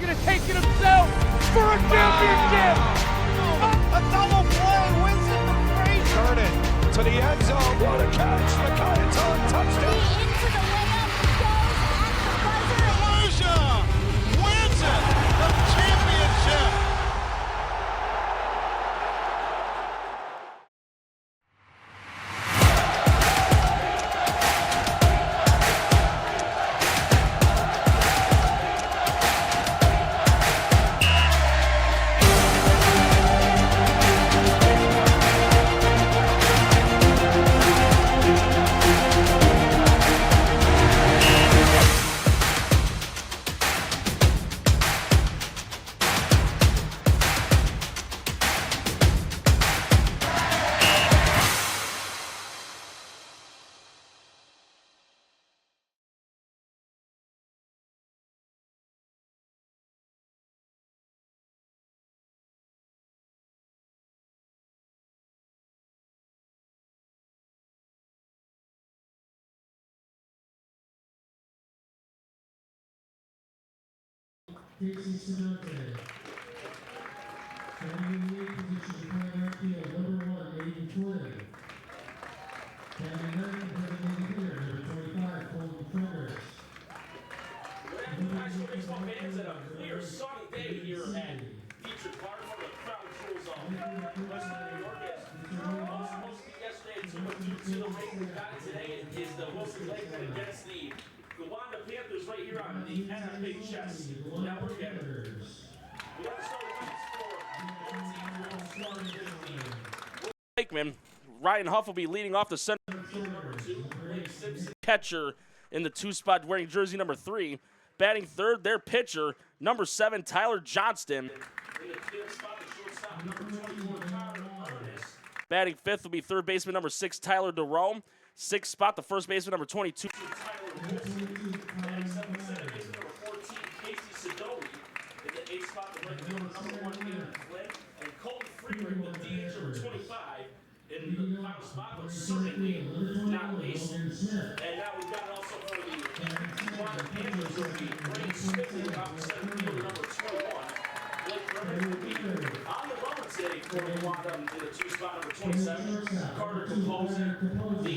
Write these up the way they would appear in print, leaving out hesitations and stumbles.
going to take it himself for a championship. A double play wins it for Frazier. Turn it to the end zone. What a catch. McKinnon touchdown. Into the layup goes at the buzzer. Frazier wins it. The championship. Casey Sinante. Standing in lead position behind our field, number 1, Aiden Flynn. Standing 9, designated hitter, number 25, Colton Fromers. Good afternoon, high school baseball fans, and a clear, sunny day here at Dietrich Park for the Crown Jewel Zone. Western New York is mostly yesterday, 2-2 the rain we got it today is the Wilson Lakeland against the Gowanda Panthers right here on the NFHS Network. We got to start with the score. Lakeman, Ryan Huff will be leading off the center. Number 2, Blake Simpson, catcher in the 2 spot wearing jersey number 3. Batting third, their pitcher, number 7, Tyler Johnston. In the 5th spot, the shortstop, number 24, Tyler Ernest. Batting 5th will be third baseman number 6, Tyler DeRome. 6th spot, the first baseman number 22, Tyler Wilson. Batting 7th, second baseman number 14, Casey Sidoti. In the 8th spot, the right fielder number 1, Aiden Flynn. And Colton Freeman, the DH number 25. In the final spot, but certainly not least. And now we've got it also for the Gowanda Panthers. It will be Braden Smith in the opposite fielder number 21. Blake Griffin will be on the rubber today for Gowanda in the 2 spot number 27. Carter Capozzi, the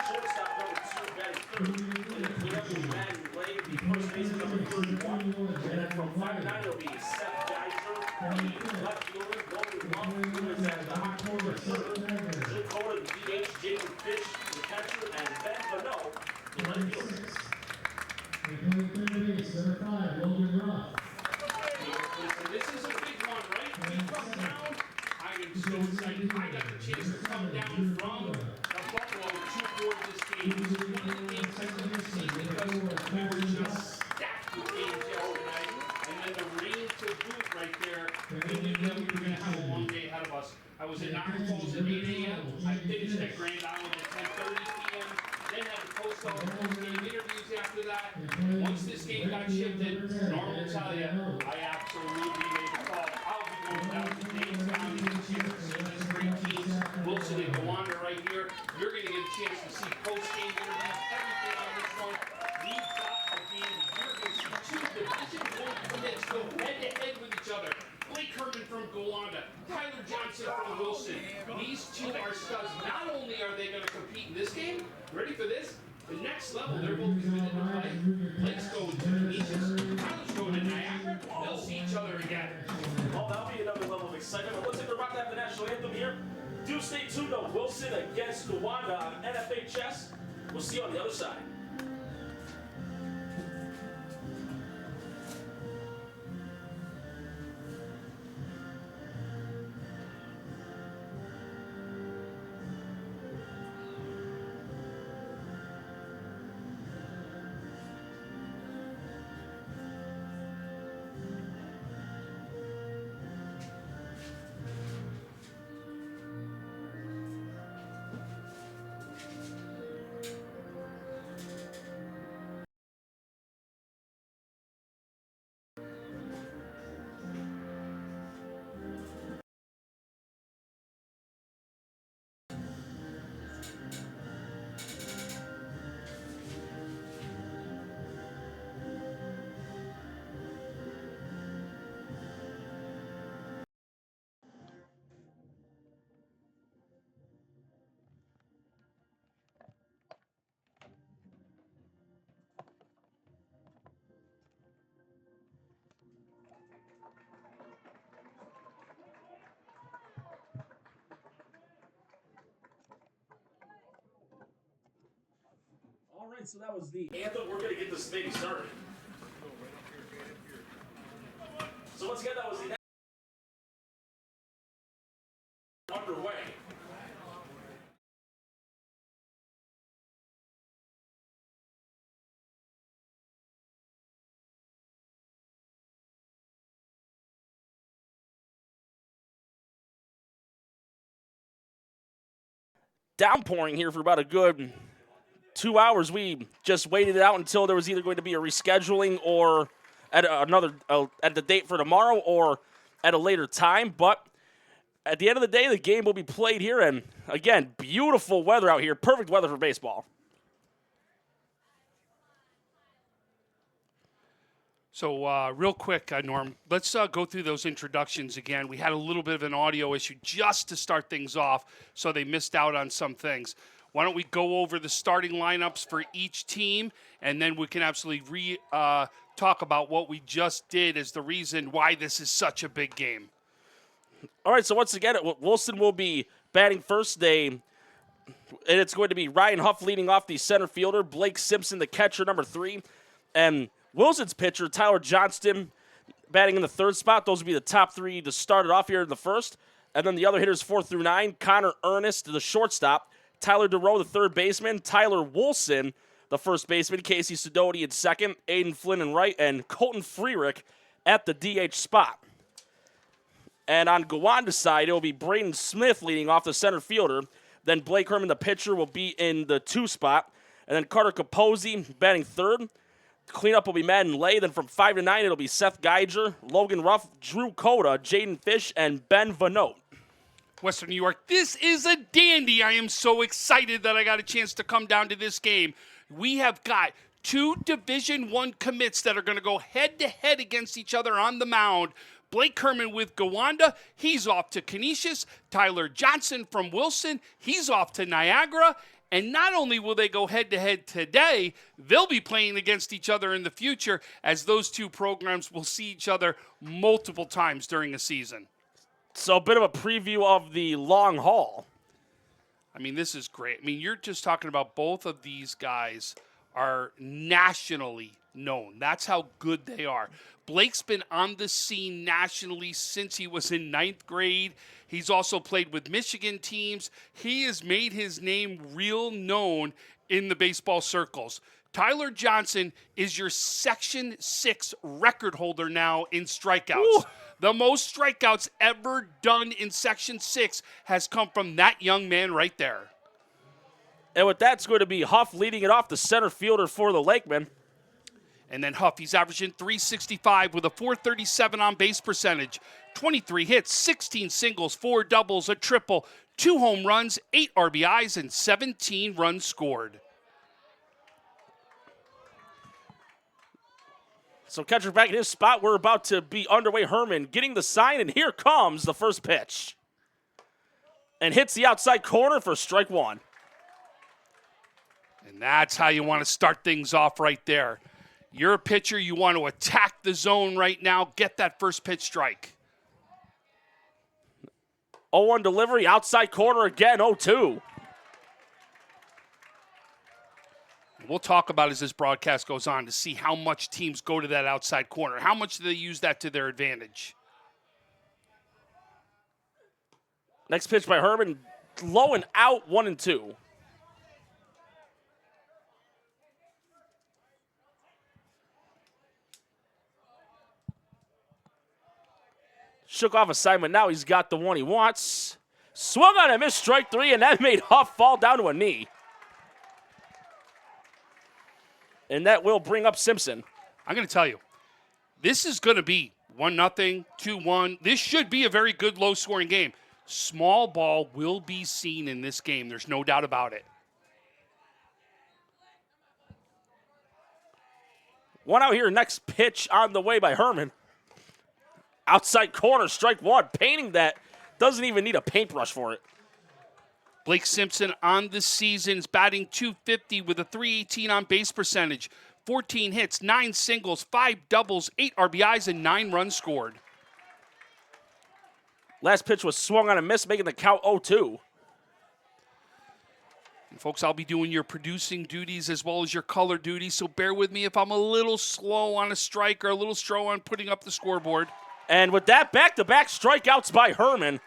shortstop number 2, batting third. In the cleanup will be Matt Lay, the first baseman number 31. And then from 5'9" it will be Seth Geiser, the left fielder, Logan Love, who is at the hot corner third. Dakota, the DH, Jacob Fish, the catcher, and Ben Bonneau, the right fielder. Number 5, Logan Ruff. Listen, this is a big one, right? We come down. I am so excited. I got the chance to come down from Buffalo to board this game. This is one of the games I've never seen because we were just stacked with games overnight. And then the rain to boot right there. We knew that we were going to have a long day ahead of us. I was in Niagara Falls at 8 a.m. I finished at Grand Island at 10:30 p.m. Then had to post all the post-game interviews after that. Once this game got shifted, Norm will tell you, I absolutely made the call. I'll be going down to Jamestown and cheers. So these great teams, Wilson and Gowanda right here. You're going to get a chance to see post-game interviews, everything on this one. We've got a game. You're going to see 2 Division I commits go head-to-head with each other. Blake Herman from Gowanda, Tyler Johnson from Wilson. These 2 are studs. Not only are they going to compete in this game, ready for this? The next level, they're both committed to play. Blake's going to Canisius, Tyler's going to Niagara. They'll see each other again. Well, that'll be another level of excitement. But looks like we're about to have the national anthem here. Do stay tuned to Wilson against Gowanda on NFHS. We'll see you on the other side. right, so that was the anthem. We're going to get this thing started. So once again, that was the underway. Downpouring here for about a good 2 hours. We just waited it out until there was either going to be a rescheduling or at at the date for tomorrow or at a later time. But at the end of the day, the game will be played here. And again, beautiful weather out here. Perfect weather for baseball. So real quick, Norm, let's go through those introductions again. We had a little bit of an audio issue just to start things off, so they missed out on some things. Why don't we go over the starting lineups for each team, and then we can absolutely talk about what we just did as the reason why this is such a big game. All right, so once again, Wilson will be batting first. And it's going to be Ryan Huff leading off, the center fielder, Blake Simpson, the catcher, number 3, and Wilson's pitcher, Tyler Johnston, batting in the 3rd spot. Those would be the top 3 to start it off here in the 1st. And then the other hitters 4 through 9, Connor Ernest, the shortstop, Tyler DeRoe, the 3rd baseman, Tyler Wilson, the 1st baseman, Casey Sidoti in 2nd, Aiden Flynn in right, and Colton Freerick at the DH spot. And on Gowanda's side, it will be Braden Smith leading off, the center fielder. Then Blake Herman, the pitcher, will be in the 2 spot. And then Carter Capozzi batting 3rd. Cleanup will be Madden Lay. Then from 5 to 9, it'll be Seth Geiger, Logan Ruff, Drew Coda, Jaden Fish, and Ben Vanote. Western New York, this is a dandy. I am so excited that I got a chance to come down to this game. We have got 2 Division I commits that are going to go head-to-head against each other on the mound. Blake Herman with Gowanda, he's off to Canisius. Tyler Johnson from Wilson, he's off to Niagara. And not only will they go head-to-head today, they'll be playing against each other in the future, as those 2 programs will see each other multiple times during a season. So a bit of a preview of the long haul. I mean, this is great. I mean, you're just talking about both of these guys are nationally known. That's how good they are. Blake's been on the scene nationally since he was in 9th grade. He's also played with Michigan teams. He has made his name real known in the baseball circles. Tyler Johnson is your Section 6 record holder now in strikeouts. Ooh. The most strikeouts ever done in Section 6 has come from that young man right there. And with that, it's going to be Huff leading it off, the center fielder for the Lakemen. And then Huff, he's averaging .365 with a .437 on base percentage, 23 hits, 16 singles, 4 doubles, a triple, 2 home runs, 8 RBIs, and 17 runs scored. So catcher back in his spot. We're about to be underway. Herman getting the sign, and here comes the first pitch. And hits the outside corner for strike 1. And that's how you want to start things off right there. You're a pitcher, you want to attack the zone right now, get that first pitch strike. 0-1 delivery, outside corner again, 0-2. We'll talk about as this broadcast goes on to see how much teams go to that outside corner. How much do they use that to their advantage? Next pitch by Herman, low and out, 1-2. Shook off assignment. Now he's got the one he wants. Swung on and missed, strike 3, and that made Huff fall down to a knee. And that will bring up Simpson. I'm going to tell you, this is going to be 1-0, 2-1. This should be a very good low-scoring game. Small ball will be seen in this game. There's no doubt about it. One out here. Next pitch on the way by Herman. Outside corner, strike 1. Painting that. Doesn't even need a paintbrush for it. Blake Simpson on the season's batting .250 with a .318 on base percentage. 14 hits, 9 singles, 5 doubles, 8 RBIs, and 9 runs scored. Last pitch was swung on and missed, making the count 0-2. Folks, I'll be doing your producing duties as well as your color duties, so bear with me if I'm a little slow on a strike or a little slow on putting up the scoreboard. And with that, back-to-back strikeouts by Herman,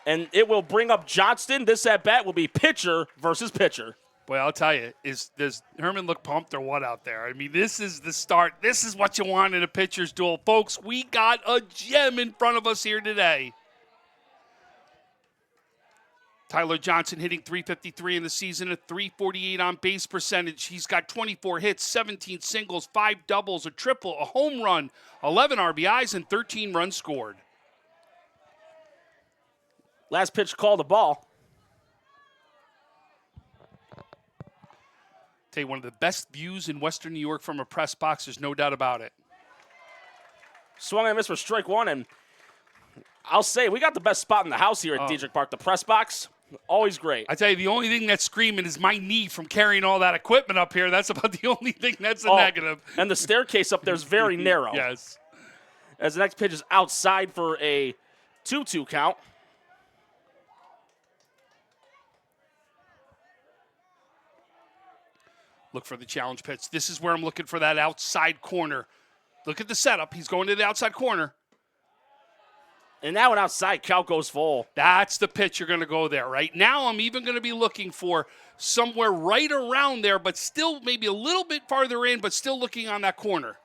and it will bring up Johnston. This at-bat will be pitcher versus pitcher. Boy, I'll tell you, does Herman look pumped or what out there? I mean, this is the start. This is what you want in a pitcher's duel. Folks, we got a gem in front of us here today. Tyler Johnson hitting .353 in the season, a .348 on base percentage. He's got 24 hits, 17 singles, 5 doubles, a triple, a home run, 11 RBIs, and 13 runs scored. Last pitch called the ball. Tell you, one of the best views in Western New York from a press box, there's no doubt about it. Swung and missed for strike one, and I'll say we got the best spot in the house here at Diedrich Park. The press box, always great. I tell you, the only thing that's screaming is my knee from carrying all that equipment up here. That's about the only thing that's a negative. And the staircase up there is very narrow. Yes. As the next pitch is outside for a 2-2 count. Look for the challenge pitch. This is where I'm looking for that outside corner. Look at the setup. He's going to the outside corner. And now an outside count goes full. That's the pitch you're going to go there. Right now I'm even going to be looking for somewhere right around there, but still maybe a little bit farther in, but still looking on that corner.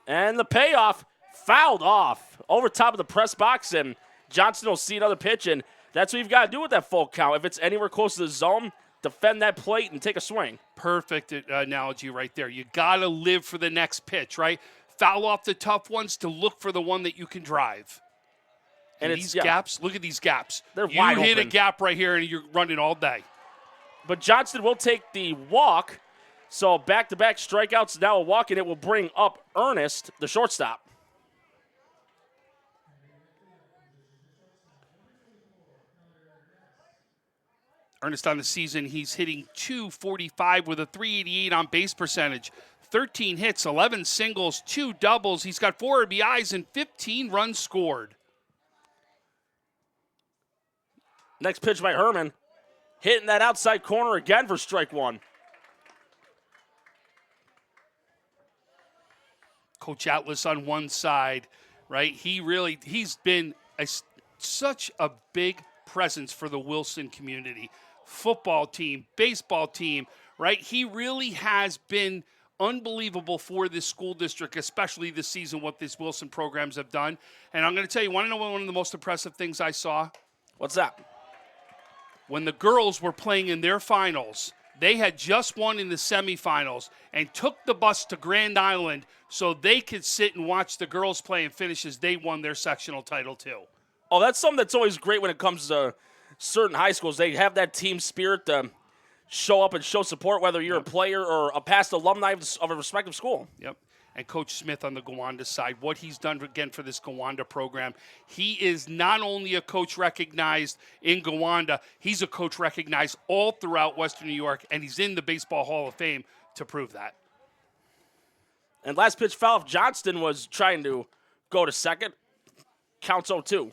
And the payoff fouled off over top of the press box, and Johnson will see another pitch, and that's what you've got to do with that full count. If it's anywhere close to the zone, defend that plate and take a swing. Perfect analogy right there. You got to live for the next pitch, right? Foul off the tough ones to look for the one that you can drive. And these gaps, look at these gaps. They're wide open. You hit a gap right here and you're running all day. But Johnston will take the walk. So back-to-back strikeouts, now a walk, and it will bring up Ernest, the shortstop. Ernest on the season, he's hitting .245 with a .388 on base percentage. 13 hits, 11 singles, 2 doubles. He's got 4 RBIs and 15 runs scored. Next pitch by Herman. Hitting that outside corner again for strike one. Coach Atlas on one side, right? He's been such a big presence for the Wilson community. Football team, baseball team, right? He really has been unbelievable for this school district, especially this season, what these Wilson programs have done. And I'm going to tell you, want to know one of the most impressive things I saw? What's that? When the girls were playing in their finals, they had just won in the semifinals and took the bus to Grand Island so they could sit and watch the girls play and finish as they won their sectional title too. Oh, that's something that's always great when it comes to certain high schools. They have that team spirit to show up and show support, whether you're a player or a past alumni of a respective school. Yep. And Coach Smith on the Gowanda side, what he's done again for this Gowanda program, he is not only a coach recognized in Gowanda, he's a coach recognized all throughout Western New York, and he's in the Baseball Hall of Fame to prove that. And last pitch foul of Johnston was trying to go to second. Counts 0-2.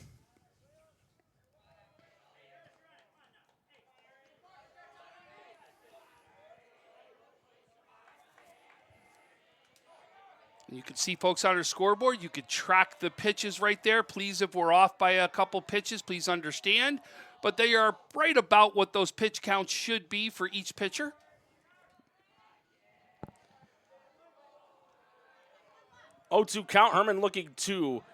You can see folks on our scoreboard. You could track the pitches right there. Please, if we're off by a couple pitches, please understand. But they are right about what those pitch counts should be for each pitcher. Oh, 0-2 count. Herman looking to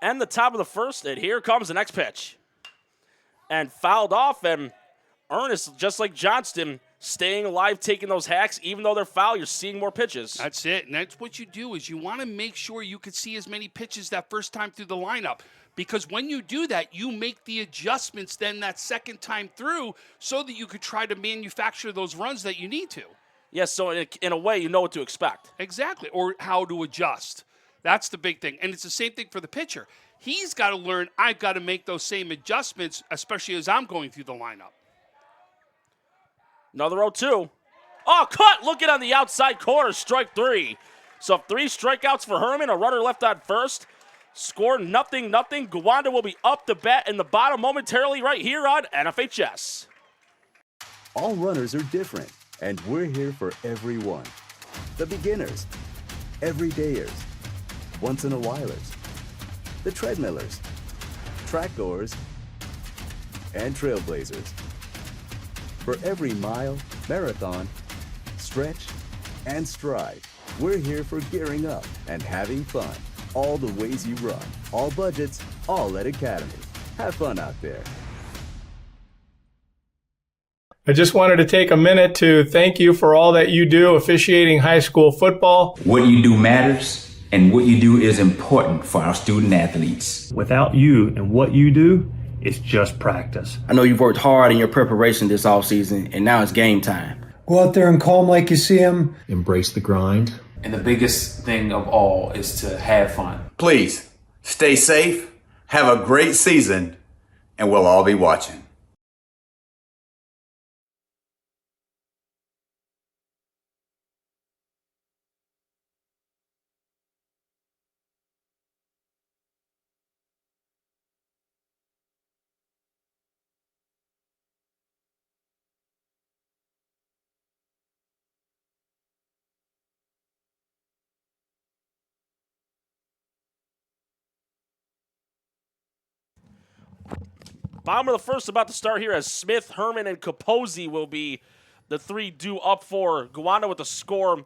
end the top of the first, and here comes the next pitch. And fouled off, and Ernest, just like Johnston, staying alive, taking those hacks, even though they're foul, you're seeing more pitches. That's it, and that's what you do is you want to make sure you can see as many pitches that first time through the lineup, because when you do that, you make the adjustments then that second time through so that you could try to manufacture those runs that you need to. Yes, so in a way, you know what to expect. Exactly, or how to adjust. That's the big thing, and it's the same thing for the pitcher. He's got to learn, I've got to make those same adjustments, especially as I'm going through the lineup. Another 0-2. Oh, cut! Looking on the outside corner, strike 3. So 3 strikeouts for Herman, a runner left on first. Score 0-0. Gowanda will be up to bat in the bottom momentarily right here on NFHS. All runners are different, and we're here for everyone. The beginners, everydayers, once-in-a-whilers, the treadmillers, track goers, and trailblazers. For every mile, marathon, stretch, and stride, we're here for gearing up and having fun. All the ways you run, all budgets, all at Academy. Have fun out there. I just wanted to take a minute to thank you for all that you do officiating high school football. What you do matters, and what you do is important for our student athletes. Without you and what you do, it's just practice. I know you've worked hard in your preparation this offseason, and now it's game time. Go out there and call them like you see them. Embrace the grind. And the biggest thing of all is to have fun. Please, stay safe, have a great season, and we'll all be watching. Bottom of the first about to start here as Smith, Herman, and Capozzi will be the three due up for Gowanda with the score.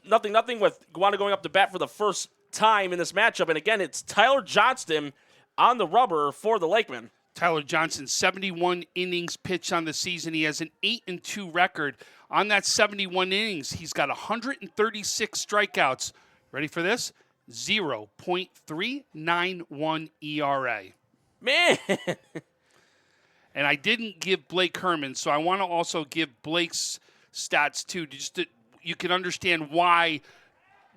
Nothing with Gowanda going up to bat for the first time in this matchup. And again, it's Tyler Johnston on the rubber for the Lakemen. Tyler Johnson, 71 innings pitched on the season. He has an 8-2 record. On that 71 innings, he's got 136 strikeouts. Ready for this? 0.391 ERA. Man! And I didn't give Blake Herman, so I want to also give Blake's stats too, just to, you can understand why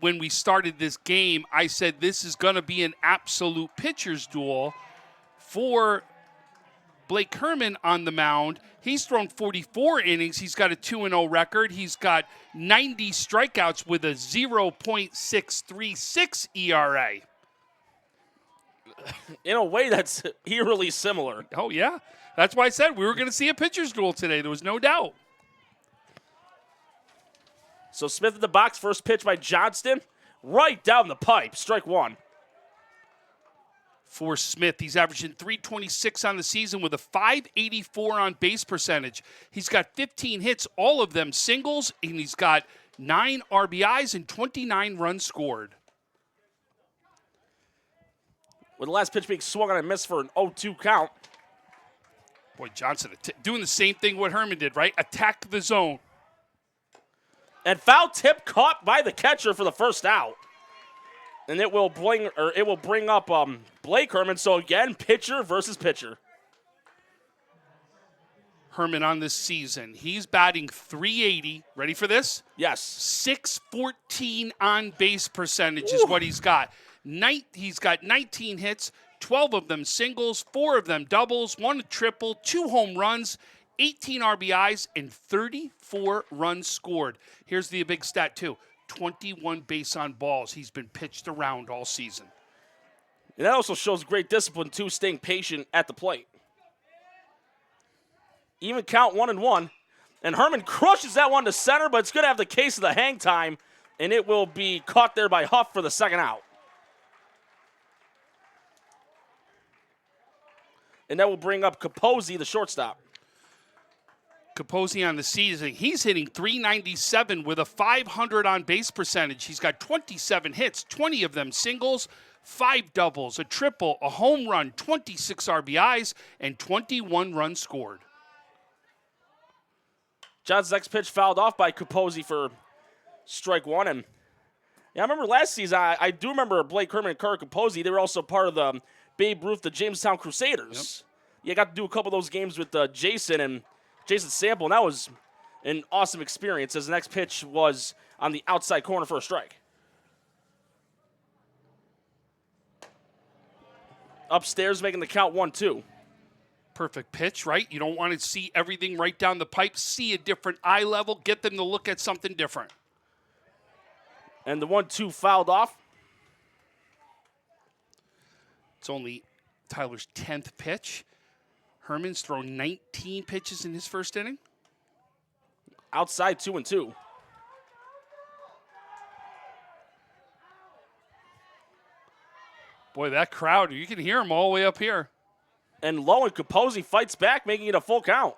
when we started this game, I said this is going to be an absolute pitcher's duel for Blake Herman on the mound. He's thrown 44 innings. He's got a 2-0 record. He's got 90 strikeouts with a 0.636 ERA. In a way, that's eerily similar. Oh, yeah. That's why I said we were going to see a pitcher's duel today. There was no doubt. So Smith in the box, first pitch by Johnston. Right down the pipe, strike one. For Smith, he's averaging .326 on the season with a .584 on base percentage. He's got 15 hits, all of them singles, and he's got 9 RBIs and 29 runs scored. With the last pitch being swung on and missed for an 0-2 count. Boy, Johnson doing the same thing what Herman did, right? Attack the zone. And foul tip caught by the catcher for the first out. And it will bring up Blake Herman. So again, pitcher versus pitcher. Herman on this season, he's batting .380. Ready for this? Yes. .614 on base percentage is what he's got. He's got 19 hits, 12 of them singles, 4 of them doubles, 1 a triple, 2 home runs, 18 RBIs, and 34 runs scored. Here's the big stat, too. 21 base on balls. He's been pitched around all season. And that also shows great discipline, too, staying patient at the plate. Even count 1-1. And Herman crushes that one to center, but it's going to have the case of the hang time, and it will be caught there by Huff for the second out. And that will bring up Capozzi, the shortstop. Capozzi on the season, he's hitting .397 with a .500 on base percentage. He's got 27 hits, 20 of them singles, 5 doubles, a triple, a home run, 26 RBIs, and 21 runs scored. John's next pitch fouled off by Capozzi for strike one. And yeah, I remember last season, I do remember Blake Herman and Carter Capozzi. They were also part of the Babe Ruth, the Jamestown Crusaders. Yep. Yeah, I got to do a couple of those games with Jason Sample, and that was an awesome experience as the next pitch was on the outside corner for a strike. Upstairs making the count 1-2. Perfect pitch, right? You don't want to see everything right down the pipe. See a different eye level. Get them to look at something different. And the 1-2 fouled off. It's only Tyler's 10th pitch. Herman's thrown 19 pitches in his first inning. outside 2-2. Boy, that crowd, you can hear them all the way up here. And low, and Capozzi fights back, making it a full count.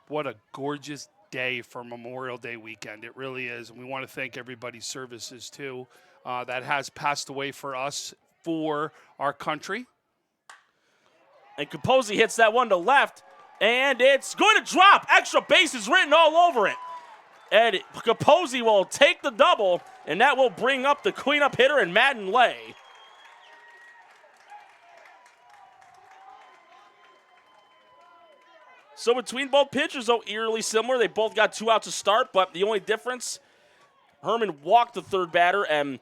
What a gorgeous day for Memorial Day weekend. It really is. And we want to thank everybody's services, too, that has passed away for us, for our country. And Capozzi hits that one to left, and it's going to drop. Extra bases written all over it. And Capozzi will take the double, and that will bring up the cleanup hitter in Madden Lay. So between both pitchers, though, eerily similar. They both got 2 outs to start, but the only difference, Herman walked the third batter, and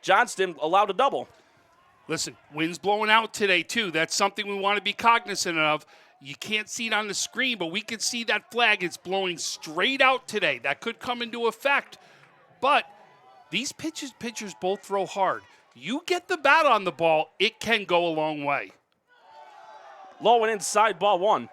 Johnston allowed a double. Listen, wind's blowing out today, too. That's something we want to be cognizant of. You can't see it on the screen, but we can see that flag. It's blowing straight out today. That could come into effect. But these pitchers both throw hard. You get the bat on the ball, it can go a long way. Low and inside, ball 1.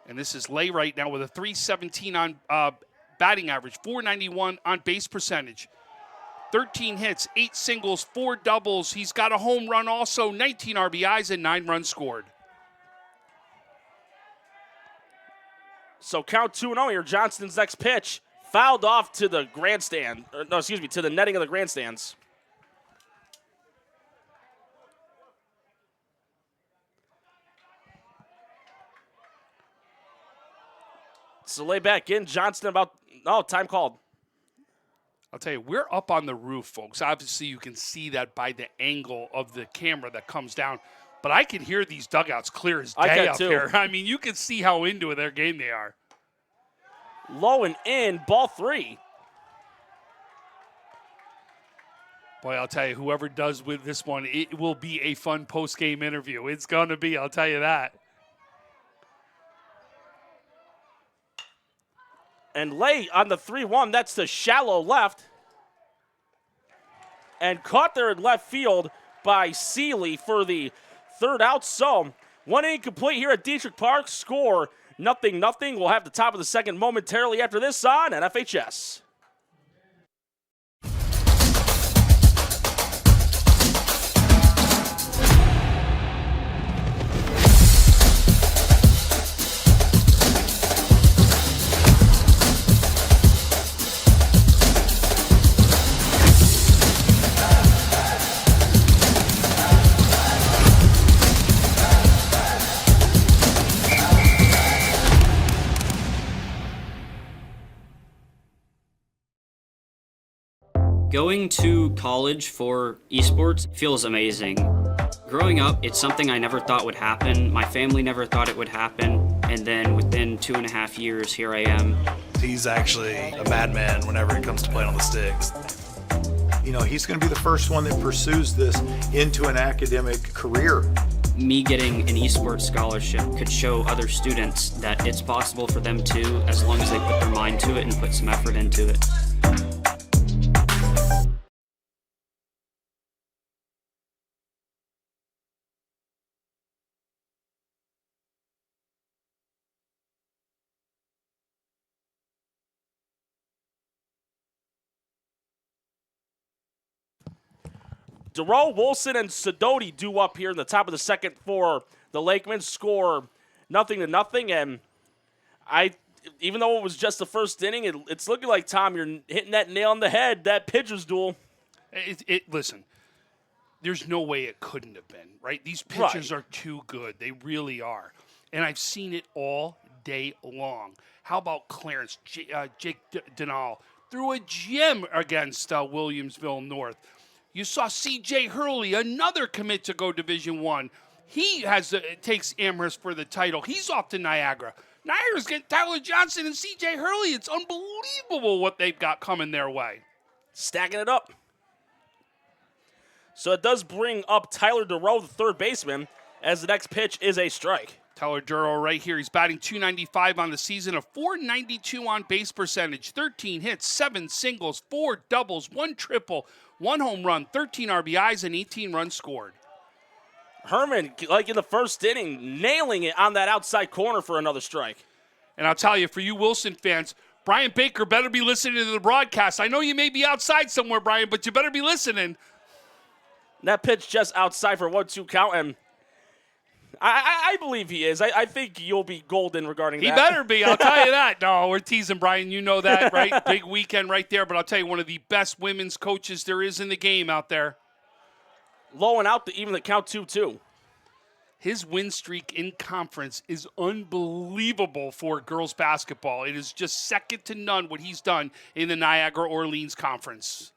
And this is Lay right now with a .317 on batting average, .491 on base percentage. 13 hits, 8 singles, 4 doubles. He's got a home run also, 19 RBIs, and 9 runs scored. So count 2-0 here. Johnston's next pitch fouled off to the grandstand. To the netting of the grandstands. So lay back in. Johnston time called. I'll tell you, we're up on the roof, folks. Obviously, you can see that by the angle of the camera that comes down. But I can hear these dugouts clear as day up here. I mean, you can see how into their game they are. Low and in, ball 3. Boy, I'll tell you, whoever does with this one, it will be a fun post-game interview. It's going to be, I'll tell you that. And Lay on the 3-1, that's the shallow left. And caught there in left field by Seeley for the third out. So, 1 inning complete here at Dietrich Park. Score 0-0. We'll have the top of the second momentarily after this on NFHS. Going to college for esports feels amazing. Growing up, it's something I never thought would happen. My family never thought it would happen. And then within 2.5 years, here I am. He's actually a madman whenever it comes to playing on the sticks. You know, he's going to be the first one that pursues this into an academic career. Me getting an esports scholarship could show other students that it's possible for them too, as long as they put their mind to it and put some effort into it. Darrell, Wilson, and Sidoti do up here in the top of the second for the Lakemen. Score 0-0. And even though it was just the first inning, it's looking like, Tom, you're hitting that nail on the head, that pitcher's duel. Listen, there's no way it couldn't have been, right? These pitchers are too good. They really are. And I've seen it all day long. How about Clarence, Jake Denal threw a gem against Williamsville North. You saw C.J. Hurley, another commit to go Division I. He takes Amherst for the title. He's off to Niagara. Niagara's getting Tyler Johnson and C.J. Hurley. It's unbelievable what they've got coming their way. Stacking it up. So it does bring up Tyler Duro, the third baseman, as the next pitch is a strike. Tyler Duro right here. He's batting .295 on the season, a .492 on base percentage, 13 hits, 7 singles, 4 doubles, 1 triple, 1 home run, 13 RBIs, and 18 runs scored. Herman, like in the first inning, nailing it on that outside corner for another strike. And I'll tell you, for you Wilson fans, Brian Baker better be listening to the broadcast. I know you may be outside somewhere, Brian, but you better be listening. That pitch just outside for 1-2 count, and I believe he is. I think you'll be golden regarding that. He better be, I'll tell you that. No, we're teasing Brian. You know that, right? Big weekend right there, but I'll tell you, one of the best women's coaches there is in the game out there. Low and out to even the count 2-2. His win streak in conference is unbelievable for girls basketball. It is just second to none what he's done in the Niagara Orleans Conference.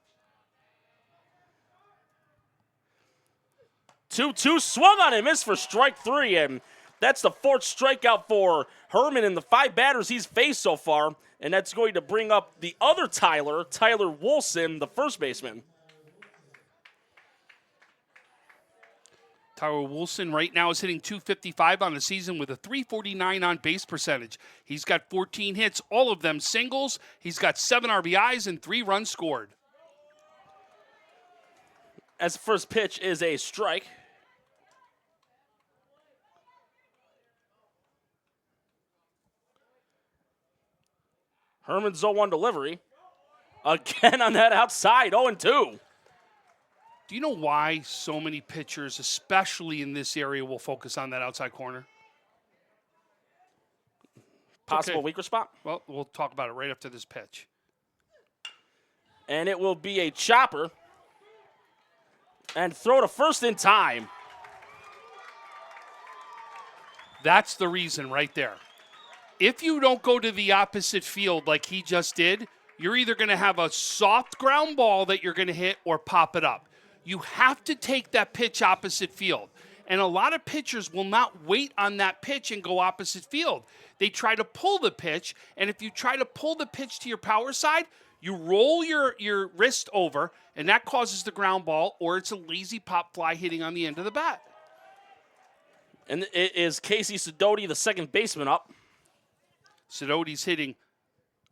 2-2 swung on and missed for strike 3, and that's the 4th strikeout for Herman in the 5 batters he's faced so far, and that's going to bring up the other Tyler Wilson, the first baseman. Tyler Wilson right now is hitting .255 on the season with a .349 on base percentage. He's got 14 hits, all of them singles. He's got 7 RBIs and 3 runs scored. As the first pitch is a strike. Herman's 0-1 delivery. Again on that outside, 0-2. Do you know why so many pitchers, especially in this area, will focus on that outside corner? Possible weaker spot? Well, we'll talk about it right after this pitch. And it will be a chopper. And throw to first in time. That's the reason right there. If you don't go to the opposite field like he just did, you're either going to have a soft ground ball that you're going to hit or pop it up. You have to take that pitch opposite field. And a lot of pitchers will not wait on that pitch and go opposite field. They try to pull the pitch, and if you try to pull the pitch to your power side, you roll your wrist over, and that causes the ground ball, or it's a lazy pop fly hitting on the end of the bat. And it is Casey Sidoti, the second baseman, up. Sidoti's hitting,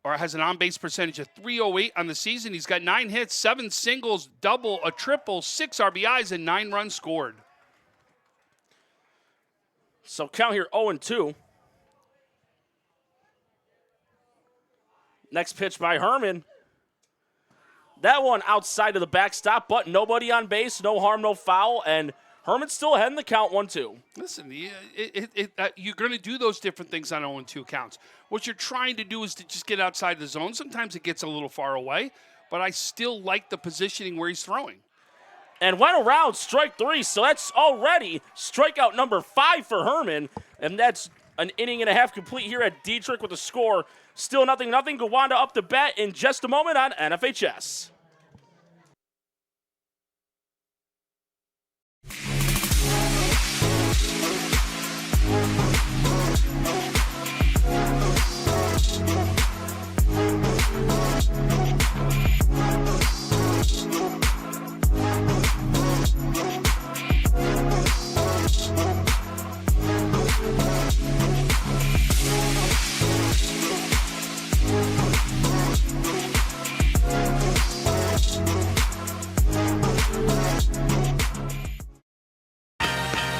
or has an on-base percentage of .308 on the season. He's got 9 hits, 7 singles, double, a triple, 6 RBIs, and 9 runs scored. So count here 0-2. Next pitch by Herman. That one outside of the backstop, but nobody on base, no harm, no foul, and Herman's still ahead in the count 1-2. Listen, you're going to do those different things on 0-2 counts. What you're trying to do is to just get outside the zone. Sometimes it gets a little far away, but I still like the positioning where he's throwing. And went around strike 3, so that's already strikeout number 5 for Herman, and that's an inning and a half complete here at Dietrich with the score. Still 0-0. Gowanda up to bat in just a moment on NFHS.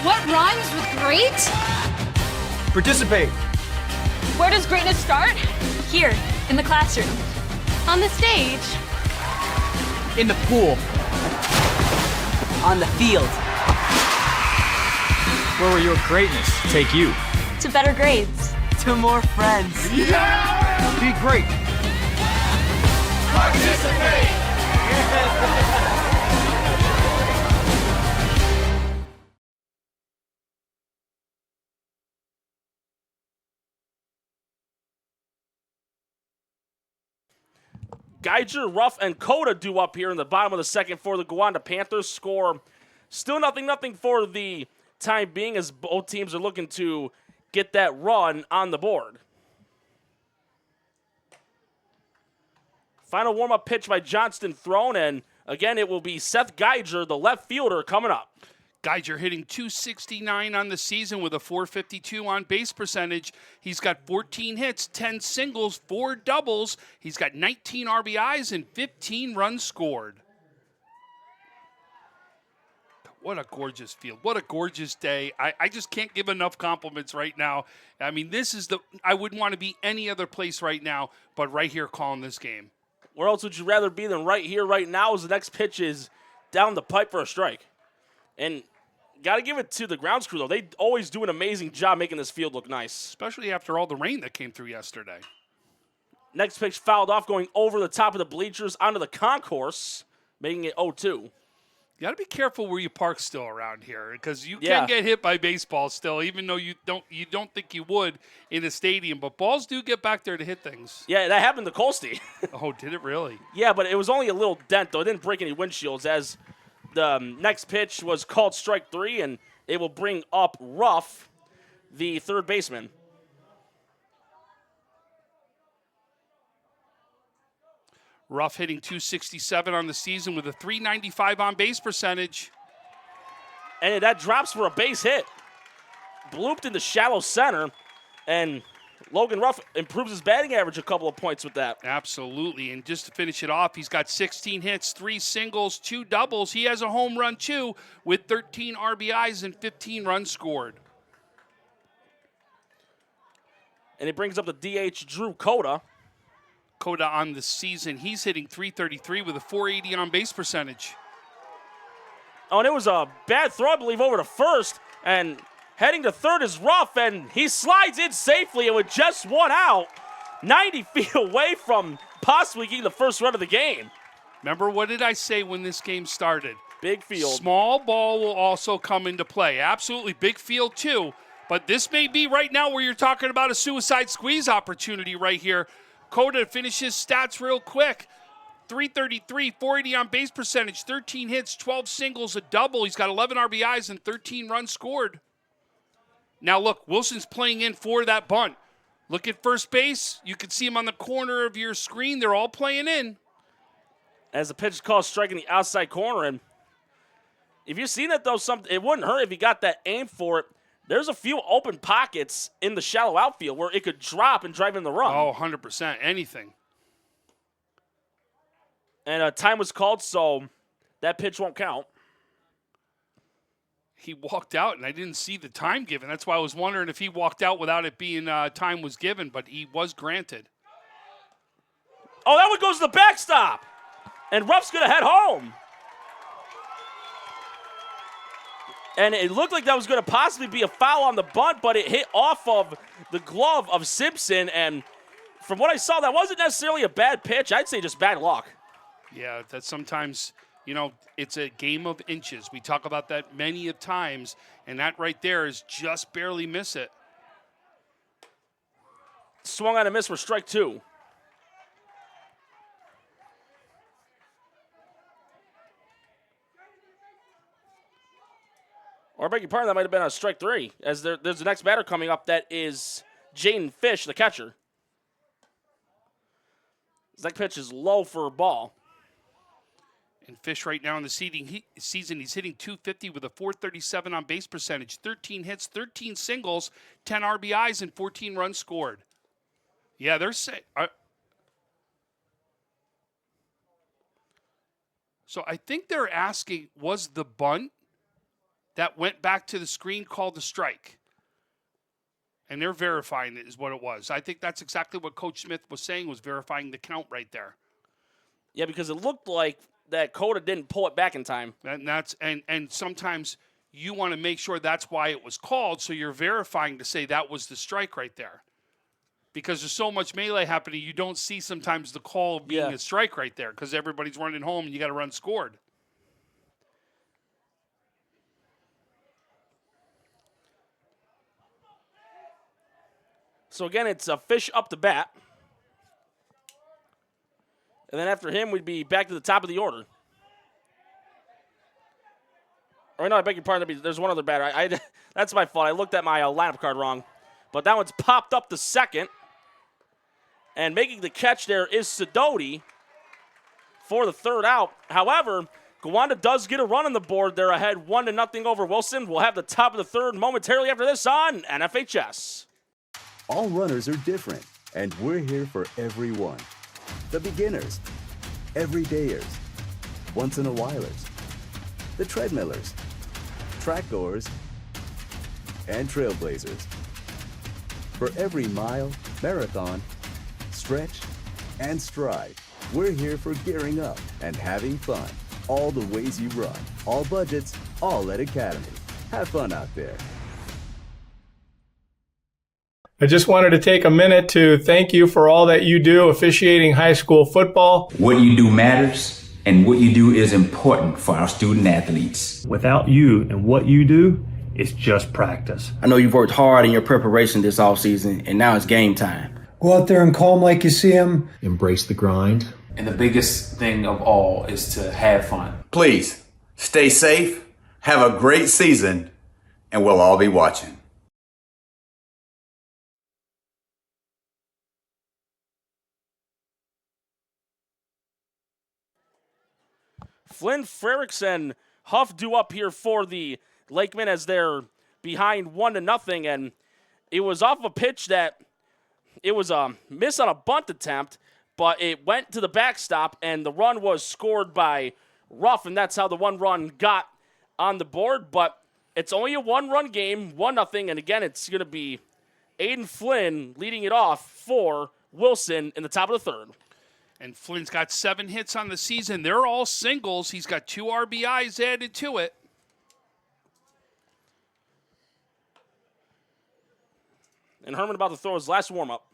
What rhymes with great? Participate. Where does greatness start? Here, in the classroom. On the stage. In the pool. On the field. Where will your greatness take you? To better grades. To more friends. Yeah! Be great. Participate! Geiger, Ruff, and Coda do up here in the bottom of the second for the Gowanda Panthers. Score still 0-0 for the time being as both teams are looking to get that run on the board. Final warm-up pitch by Johnston thrown, and again it will be Seth Geiger, the left fielder, coming up. Geiger hitting .269 on the season with a .452 on base percentage. He's got 14 hits, 10 singles, 4 doubles. He's got 19 RBIs and 15 runs scored. What a gorgeous field. What a gorgeous day. I just can't give enough compliments right now. I mean, I wouldn't want to be any other place right now, but right here calling this game. Where else would you rather be than right here, right now, as the next pitch is down the pipe for a strike? And got to give it to the grounds crew, though. They always do an amazing job making this field look nice. Especially after all the rain that came through yesterday. Next pitch fouled off, going over the top of the bleachers onto the concourse, making it 0-2. You got to be careful where you park still around here, because you can get hit by baseball still, even though you don't think you would in a stadium. But balls do get back there to hit things. Yeah, that happened to Colsty. Oh, did it really? Yeah, but it was only a little dent, though. It didn't break any windshields, as the next pitch was called strike 3, and it will bring up Ruff, the third baseman. Ruff hitting .267 on the season with a .395 on-base percentage. And that drops for a base hit. Blooped into shallow center, and Logan Ruff improves his batting average a couple of points with that. Absolutely, and just to finish it off, he's got 16 hits, 3 singles, 2 doubles. He has a home run, too, with 13 RBIs and 15 runs scored. And it brings up the DH Drew Coda. Coda on the season, he's hitting .333 with a .480 on-base percentage. Oh, and it was a bad throw, I believe, over to first. And heading to third is Ruff, and he slides in safely, and with just 1 out, 90 feet away from possibly getting the first run of the game. Remember, what did I say when this game started? Big field. Small ball will also come into play. Absolutely, big field too. But this may be right now where you're talking about a suicide squeeze opportunity right here. Coda finishes stats real quick. .333, .480 on base percentage, 13 hits, 12 singles, a double. He's got 11 RBIs and 13 runs scored. Now look, Wilson's playing in for that bunt. Look at first base. You can see him on the corner of your screen. They're all playing in. As the pitch is called, striking the outside corner. And if you've seen that, though, it wouldn't hurt if he got that aim for it. There's a few open pockets in the shallow outfield where it could drop and drive in the run. Oh, 100%. Anything. And time was called, so that pitch won't count. He walked out, and I didn't see the time given. That's why I was wondering if he walked out without it being time was given, but he was granted. Oh, that one goes to the backstop. And Ruff's going to head home. And it looked like that was going to possibly be a foul on the bunt, but it hit off of the glove of Simpson. And from what I saw, that wasn't necessarily a bad pitch. I'd say just bad luck. Yeah, that sometimes, it's a game of inches. We talk about that many of times, and that right there is just barely miss it. Swung on a miss for strike 2. Or I beg your pardon, that might have been a strike 3, as there's the next batter coming up. That is Jaden Fish, the catcher. That pitch is low for a ball. And Fish right now in the season, he's hitting .250 with a .437 on base percentage, 13 hits, 13 singles, 10 RBIs, and 14 runs scored. Yeah, they're saying. So I think they're asking, was the bunt that went back to the screen called a strike? And they're verifying it is what it was. I think that's exactly what Coach Smith was saying, was verifying the count right there. Yeah, because it looked like that Coda didn't pull it back in time. And sometimes you want to make sure that's why it was called, so you're verifying to say that was the strike right there. Because there's so much melee happening, you don't see sometimes the call being a strike right there because everybody's running home and you got to run scored. So again, it's a Fish up the bat. And then after him, we'd be back to the top of the order. Or no, I beg your pardon. There's one other batter. That's my fault. I looked at my lineup card wrong. But that one's popped up to second. And making the catch there is Sidoti for the third out. However, Gowanda does get a run on the board. They're ahead 1-0 over Wilson. We'll have the top of the third momentarily after this on NFHS. All runners are different, and we're here for everyone. The beginners, everydayers, once-in-a-whilers, the treadmillers, trackgoers, and trailblazers. For every mile, marathon, stretch, and stride, we're here for gearing up and having fun. All the ways you run, all budgets, all at Academy. Have fun out there. I just wanted to take a minute to thank you for all that you do officiating high school football. What you do matters, and what you do is important for our student athletes. Without you and what you do, it's just practice. I know you've worked hard in your preparation this offseason, and now it's game time. Go out there and call them like you see them. Embrace the grind. And the biggest thing of all is to have fun. Please stay safe, have a great season, and we'll all be watching. Flynn Frericks and Huff do up here for the Lakemen as they're behind 1-0, and it was off a pitch that it was a miss on a bunt attempt, but it went to the backstop, and the run was scored by Ruff, and that's how the one run got on the board. But it's only a one-run game, 1-0, and again, it's going to be Aiden Flynn leading it off for Wilson in the top of the third. And Flynn's got 7 hits on the season. They're all singles. He's got 2 RBIs added to it. And Herman about to throw his last warm-up.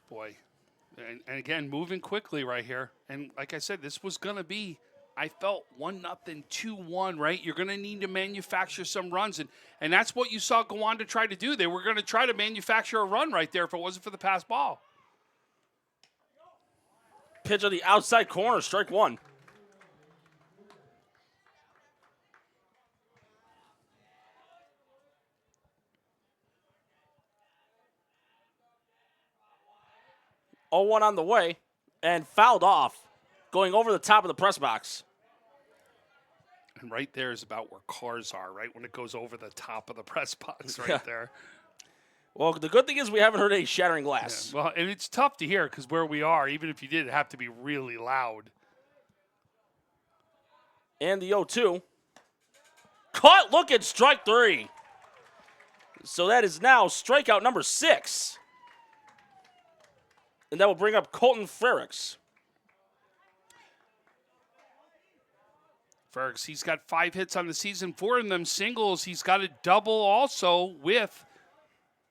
Boy, and again, moving quickly right here. And like I said, this was going to be, I felt 1-0, 2-1, right? You're going to need to manufacture some runs. And that's what you saw Gowanda try to do. They were going to try to manufacture a run right there if it wasn't for the pass ball. Pitch on the outside corner, strike one. Oh, 1 on the way, and fouled off, going over the top of the press box. And right there is about where cars are, right? When it goes over the top of the press box right there. Well, the good thing is we haven't heard any shattering glass. Yeah, well, and it's tough to hear because where we are, even if you did, it'd have to be really loud. And the 0-2. Caught, look at strike 3. So that is now strikeout number 6. And that will bring up Colton Frericks. Frericks, he's got 5 hits on the season, 4 of them singles. He's got a double also with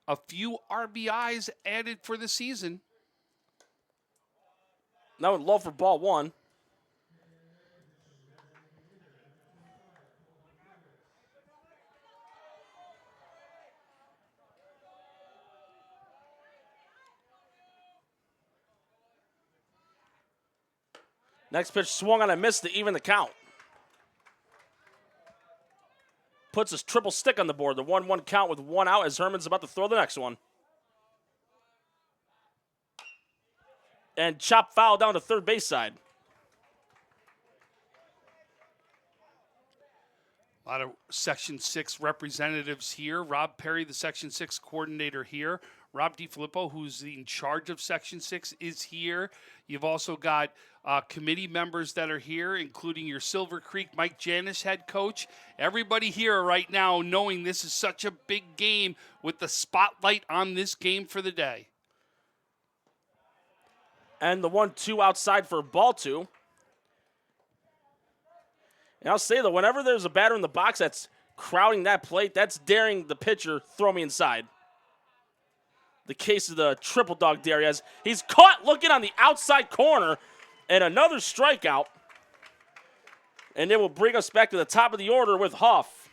a few RBIs added for the season. Now low for ball 1. Next pitch swung on and missed to even the count. Puts his triple stick on the board. The 1-1 count with 1 out as Herman's about to throw the next one. And chop foul down to third base side. A lot of Section 6 representatives here. Rob Perry, the Section 6 coordinator here. Rob DiFilippo, who's in charge of Section 6, is here. You've also got committee members that are here, including your Silver Creek Mike Janis head coach. Everybody here right now knowing this is such a big game with the spotlight on this game for the day. And the 1-2 outside for ball 2. And I'll say, though, whenever there's a batter in the box that's crowding that plate, that's daring the pitcher, throw me inside. The case of the triple dog dare. He's caught looking on the outside corner, and another strikeout. And it will bring us back to the top of the order with Huff.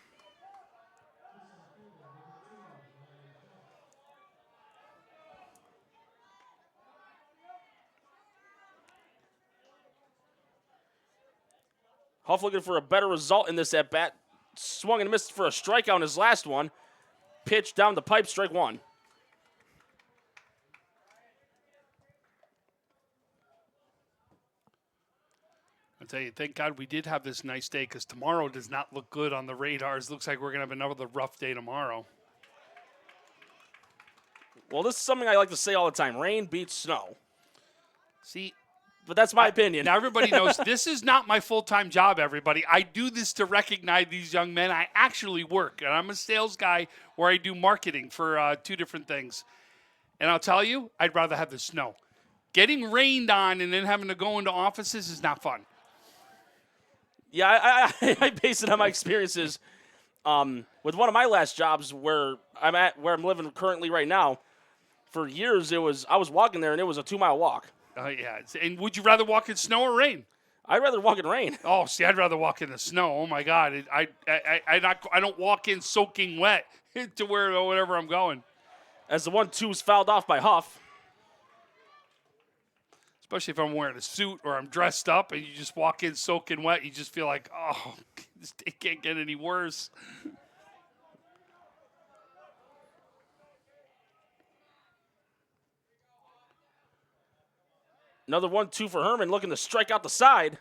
Huff looking for a better result in this at-bat. Swung and missed for a strikeout in his last one. Pitch down the pipe, strike 1. I tell you, thank God we did have this nice day because tomorrow does not look good on the radars. Looks like we're going to have another rough day tomorrow. Well, this is something I like to say all the time. Rain beats snow. See, but that's my opinion. Now, everybody knows this is not my full-time job, everybody. I do this to recognize these young men. I actually work, and I'm a sales guy where I do marketing for 2 different things. And I'll tell you, I'd rather have the snow. Getting rained on and then having to go into offices is not fun. Yeah, I base it on my experiences with one of my last jobs where I'm living currently right now. For years, I was walking there, and it was a 2-mile walk. Yeah. And would you rather walk in snow or rain? I'd rather walk in rain. Oh, see, I'd rather walk in the snow. Oh, my God. I don't walk in soaking wet to wherever I'm going. As the 1-2's fouled off by Huff. Especially if I'm wearing a suit or I'm dressed up and you just walk in soaking wet, you just feel like, oh, it can't get any worse. Another 1-2 for Herman, looking to strike out the side.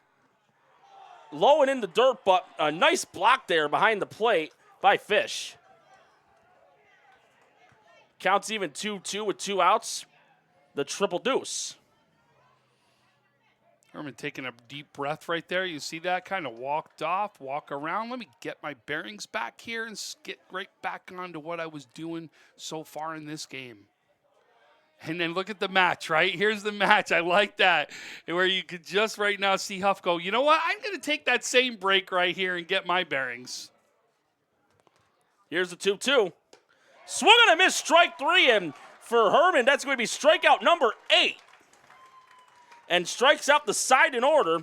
Low and in the dirt, but a nice block there behind the plate by Fish. Counts even 2-2 with 2 outs. The triple deuce. Herman taking a deep breath right there. You see that? Kind of walked off, walk around. Let me get my bearings back here and get right back onto what I was doing so far in this game. And then look at the match, right? Here's the match. I like that. Where you could just right now see Huff go, you know what? I'm going to take that same break right here and get my bearings. Here's the 2-2. Swung and a miss, strike 3. And for Herman, that's going to be strikeout number 8. And strikes out the side in order.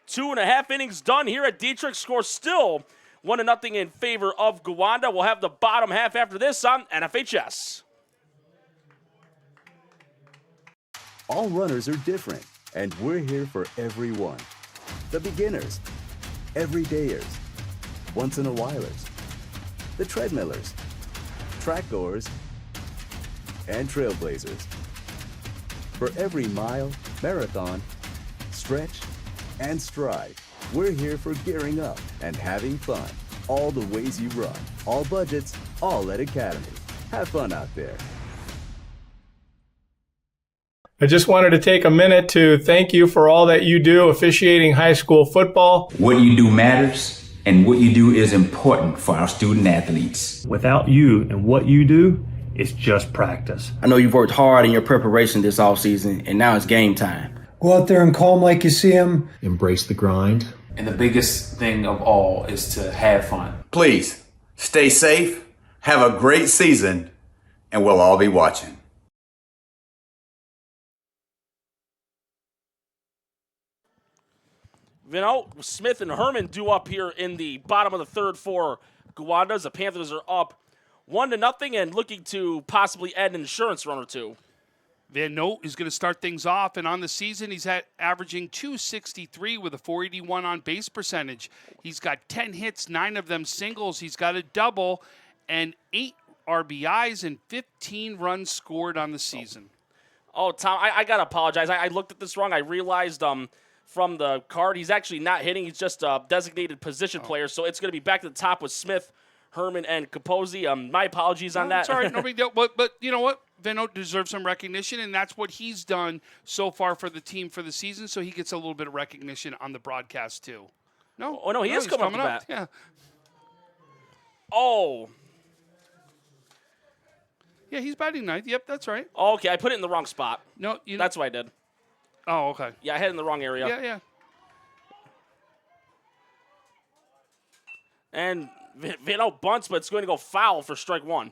2.5 innings done here at Dietrich. Score still 1-0 in favor of Gowanda. We'll have the bottom half after this on NFHS. All runners are different, and we're here for everyone. The beginners, everydayers, once-in-a-whilers, the treadmillers, track goers, and trailblazers. For every mile, marathon, stretch, and stride, we're here for gearing up and having fun. All the ways you run, all budgets, all at Academy. Have fun out there. I just wanted to take a minute to thank you for all that you do officiating high school football. What you do matters, and what you do is important for our student athletes. Without you and what you do, it's just practice. I know you've worked hard in your preparation this offseason, and now it's game time. Go out there and call them like you see them. Embrace the grind. And the biggest thing of all is to have fun. Please stay safe, have a great season, and we'll all be watching. Smith and Herman due up here in the bottom of the third for Gowanda. The Panthers are up 1-0 and looking to possibly add an insurance run or two. Van Note is going to start things off, and on the season, he's averaging .263 with a .481 on base percentage. He's got 10 hits, 9 of them singles. He's got a double and 8 RBIs and 15 runs scored on the season. Oh, Tom, I got to apologize. I looked at this wrong. I realized from the card, he's actually not hitting. He's just a designated position player, so it's going to be back to the top with Smith, Herman, and Capozzi. My apologies on that. It's all right, no big deal. But you know what? Van Note deserves some recognition, and that's what he's done so far for the team for the season, so he gets a little bit of recognition on the broadcast, too. No? Oh, no, he is coming up. Yeah. Oh. Yeah, he's batting ninth. Yep, that's right. Oh, okay, I put it in the wrong spot. No, that's what I did. Oh, okay. Yeah, I had it in the wrong area. Yeah. And Van bunts, but it's going to go foul for strike 1.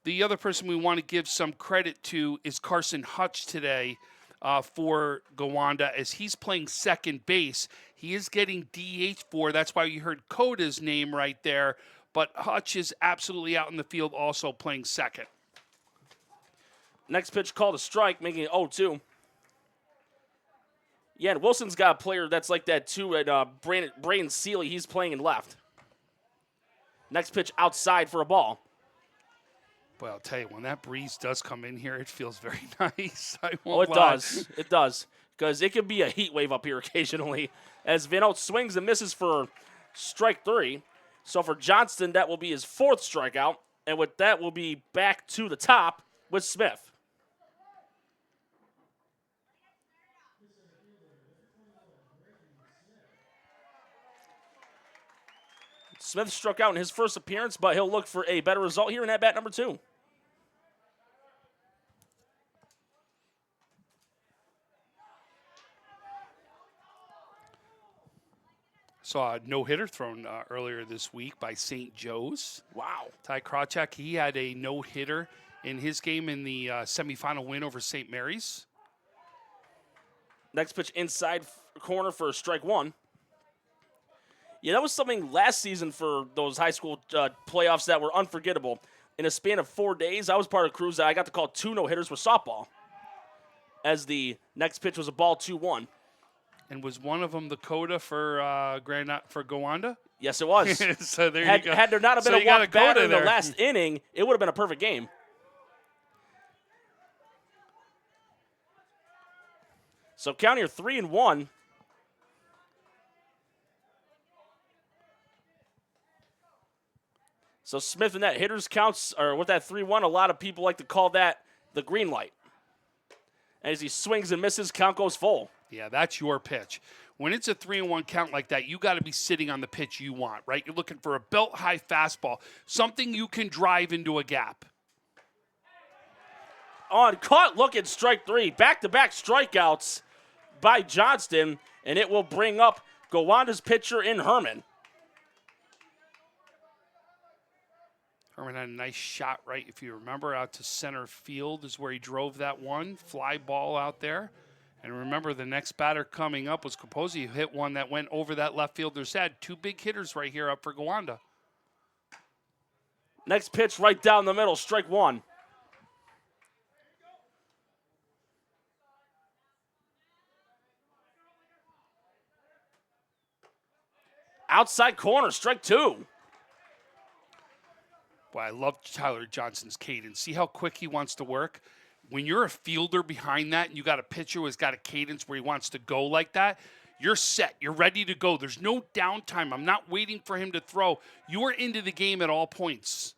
The other person we want to give some credit to is Carson Hutch today for Gowanda, as he's playing second base. He is getting DH for. That's why you heard Coda's name right there. But Hutch is absolutely out in the field also playing second. Next pitch called a strike, making it 0-2. Yeah, and Wilson's got a player that's like that too at Braden Seeley. He's playing in left. Next pitch outside for a ball. Boy, I'll tell you, when that breeze does come in here, it feels very nice. It does. It does. because it could be a heat wave up here occasionally as Van Oat swings and misses for strike 3. So for Johnston, that will be his 4th strikeout, and with that, we'll be back to the top with Smith. Smith struck out in his first appearance, but he'll look for a better result here in at bat number 2. Saw a no-hitter thrown earlier this week by St. Joe's. Wow. Ty Krawchuk, he had a no-hitter in his game in the semifinal win over St. Mary's. Next pitch inside corner for strike 1. Yeah, that was something last season for those high school playoffs that were unforgettable. In a span of 4 days, I was part of crews that I got to call 2 no-hitters for softball, as the next pitch was a ball 2-1. And was one of them the coda for Gowanda? Yes, it was. So there you go. Had there not have been So a you got walk batter in the there. last inning, it would have been a perfect game. So count here 3-1. So Smith in that hitter's counts, or with that 3-1, a lot of people like to call that the green light. As he swings and misses, count goes full. Yeah, that's your pitch. When it's a 3-1 count like that, you got to be sitting on the pitch you want, right? You're looking for a belt-high fastball, something you can drive into a gap. On caught, look at strike 3. Back-to-back strikeouts by Johnston, and it will bring up Gowanda's pitcher in Herman. Herman had a nice shot, right? If you remember, out to center field is where he drove that one. Fly ball out there. And remember, the next batter coming up was Capozzi, who hit one that went over that left fielder's head. 2 big hitters right here up for Gowanda. Next pitch right down the middle, strike 1. Outside corner, strike 2. Boy, I love Tyler Johnson's cadence. See how quick he wants to work? When you're a fielder behind that and you got a pitcher who's got a cadence where he wants to go like that, you're set. You're ready to go. There's no downtime. I'm not waiting for him to throw. You are into the game at all points.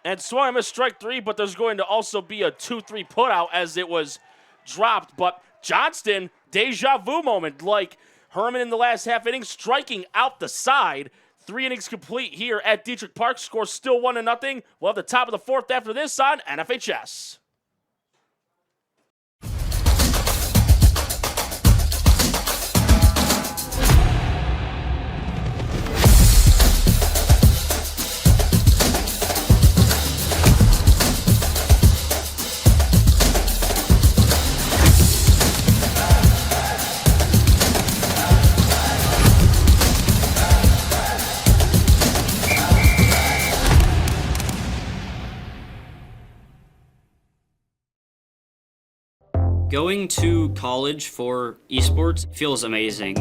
And swung and missed strike 3, but there's going to also be a 2-3 putout as it was dropped. But Johnston, deja vu moment, like Herman in the last half inning, striking out the side. 3 innings complete here at Dietrich Park. Score still 1-0. We'll have the top of the 4th after this on NFHS. Going to college for esports feels amazing.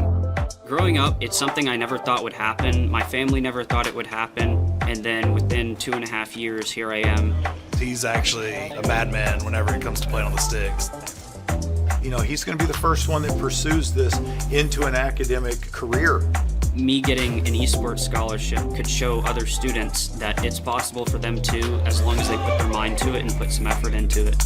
Growing up, it's something I never thought would happen. My family never thought it would happen. And then within 2.5 years, here I am. He's actually a madman whenever it comes to playing on the sticks. You know, he's going to be the first one that pursues this into an academic career. Me getting an esports scholarship could show other students that it's possible for them too, as long as they put their mind to it and put some effort into it.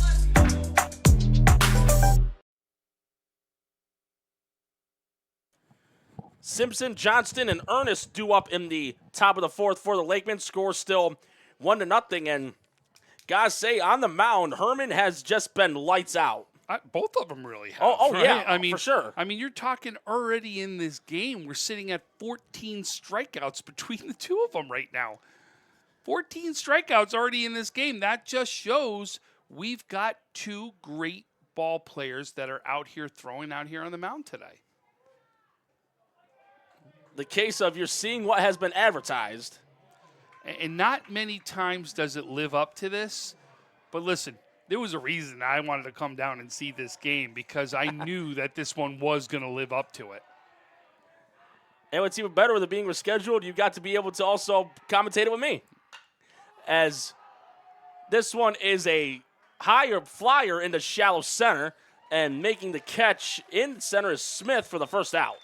Simpson, Johnston, and Ernest due up in the top of the 4th for the Lakemen. Score still 1-0. And gotta say, on the mound, Herman has just been lights out. Both of them really have. Right? Yeah, I mean, for sure. I mean, you're talking already in this game. We're sitting at 14 strikeouts between the two of them right now. 14 strikeouts already in this game. That just shows we've got 2 great ball players that are out here throwing out here on the mound today. The case of you're seeing what has been advertised. And not many times does it live up to this. But listen, there was a reason I wanted to come down and see this game, because I knew that this one was going to live up to it. And what's even better with it being rescheduled, you got to be able to also commentate it with me. As this one is a higher flyer into shallow center, And making the catch in center is Smith for the first out.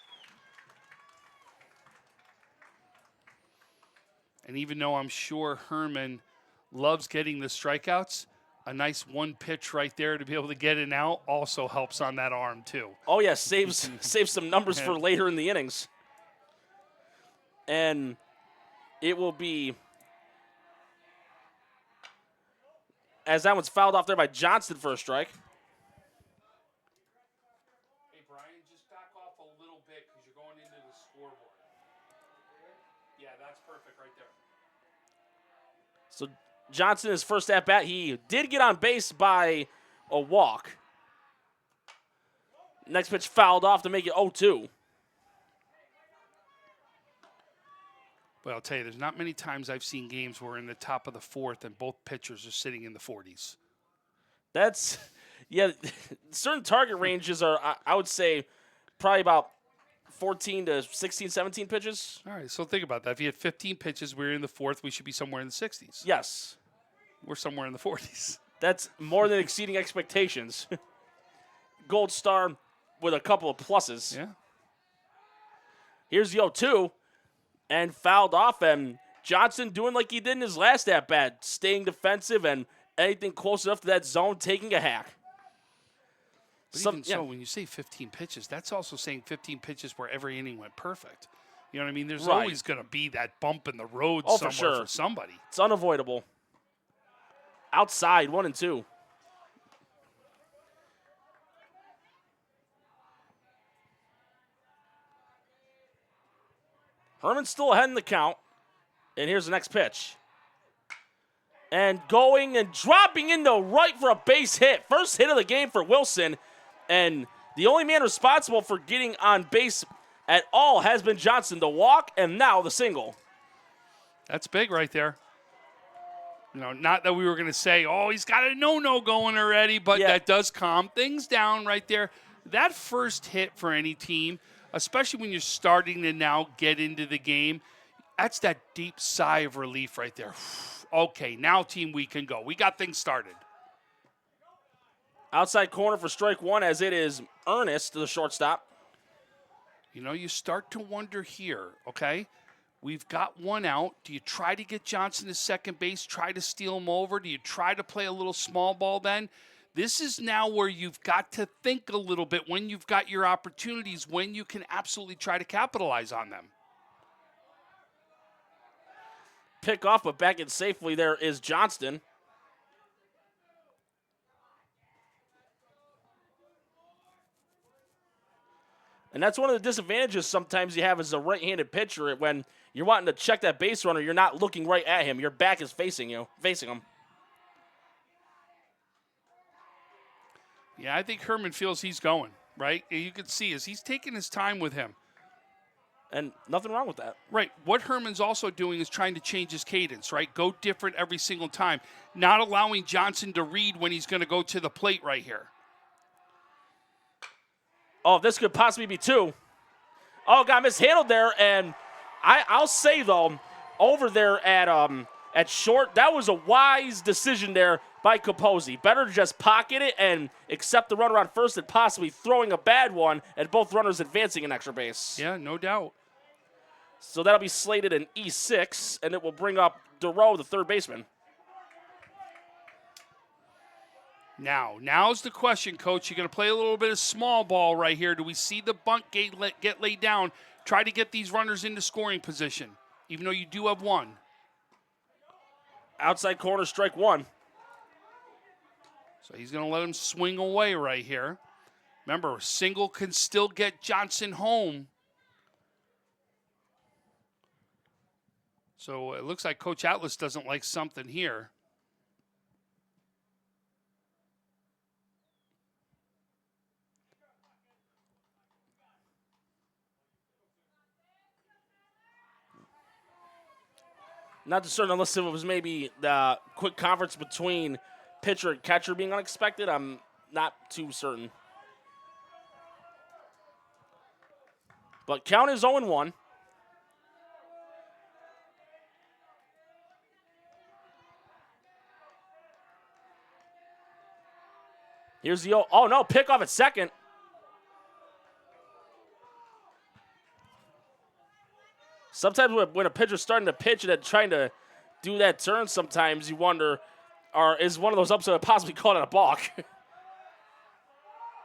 And even though I'm sure Herman loves getting the strikeouts, a nice one pitch right there to be able to get an out also helps on that arm too. Oh, yeah, saves some numbers for later in the innings. And it will be, as that one's fouled off there by Johnson for a strike. Hey, Brian, just back off a little bit because you're going into the scoreboard. Yeah, that's perfect right there. So Johnson, his first at-bat, he did get on base by a walk. Next pitch fouled off to make it 0-2. But I'll tell you, there's not many times I've seen games where in the top of the fourth and both pitchers are sitting in the 40s. That's, yeah, certain target ranges are, I would say, probably about 14 to 16, 17 pitches. All right, so think about that. If you had 15 pitches, we're in the fourth, we should be somewhere in the 60s. Yes. We're somewhere in the 40s. That's more than exceeding expectations. Gold star with a couple of pluses. Yeah. Here's the 0-2, and fouled off, and Johnson doing like he did in his last at-bat, staying defensive, and anything close enough to that zone, taking a hack. But even so, when you say 15 pitches, that's also saying 15 pitches where every inning went perfect. You know what I mean? There's always going to be that bump in the road somewhere for somebody. It's unavoidable. Outside, 1-2. Herman's still ahead in the count. And here's the next pitch. And going and dropping into right for a base hit. First hit of the game for Wilson. And the only man responsible for getting on base at all has been Johnson. The walk and now the single. That's big right there. You know, not that we were going to say, oh, he's got a no-no going already, but that does calm things down right there. That first hit for any team, especially when you're starting to now get into the game, that's that deep sigh of relief right there. Okay, now team, we can go. We got things started. Outside corner for strike one as it is Ernest to the shortstop. You know, you start to wonder here, okay? We've got one out. Do you try to get Johnson to second base, try to steal him over? Do you try to play a little small ball then? This is now where you've got to think a little bit when you've got your opportunities, when you can absolutely try to capitalize on them. Pick off, but back in safely there is Johnston. And that's one of the disadvantages sometimes you have as a right-handed pitcher when you're wanting to check that base runner, you're not looking right at him. Your back is facing him. Yeah, I think Herman feels he's going, right? You can see as he's taking his time with him. And nothing wrong with that. Right. What Herman's also doing is trying to change his cadence, right? Go different every single time. Not allowing Johnson to read when he's going to go to the plate right here. Oh, this could possibly be two. Oh, got mishandled there. And I'll say, though, over there at short, that was a wise decision there by Capozzi. Better to just pocket it and accept the runner on first than possibly throwing a bad one and both runners advancing an extra base. Yeah, no doubt. So that'll be slated in E6, and it will bring up DeRoe, the third baseman. Now's the question, Coach. You're going to play a little bit of small ball right here. Do we see the bunt gate get laid down? Try to get these runners into scoring position, even though you do have one. Outside corner, strike one. So he's going to let him swing away right here. Remember, a single can still get Johnson home. So it looks like Coach Atlas doesn't like something here. Not too certain unless it was maybe the quick conference between pitcher and catcher being unexpected. I'm not too certain. But count is 0-1. Here's the oh no, pick off at second. Sometimes when a pitcher's starting to pitch and then trying to do that turn, sometimes you wonder, is one of those ups that possibly called it a balk?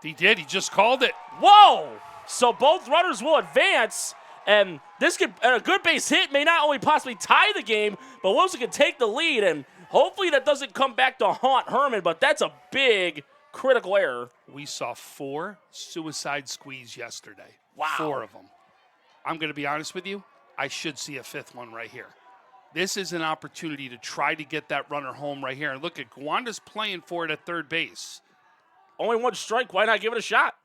He did. He just called it. Whoa! So both runners will advance, and this could a good base hit may not only possibly tie the game, but Wilson could take the lead, and hopefully that doesn't come back to haunt Herman, but that's a big critical error. We saw 4 suicide squeeze yesterday. Wow. 4 of them. I'm going to be honest with you. I should see a 5th one right here. This is an opportunity to try to get that runner home right here. And look at Gowanda's playing for it at third base. Only 1 strike. Why not give it a shot?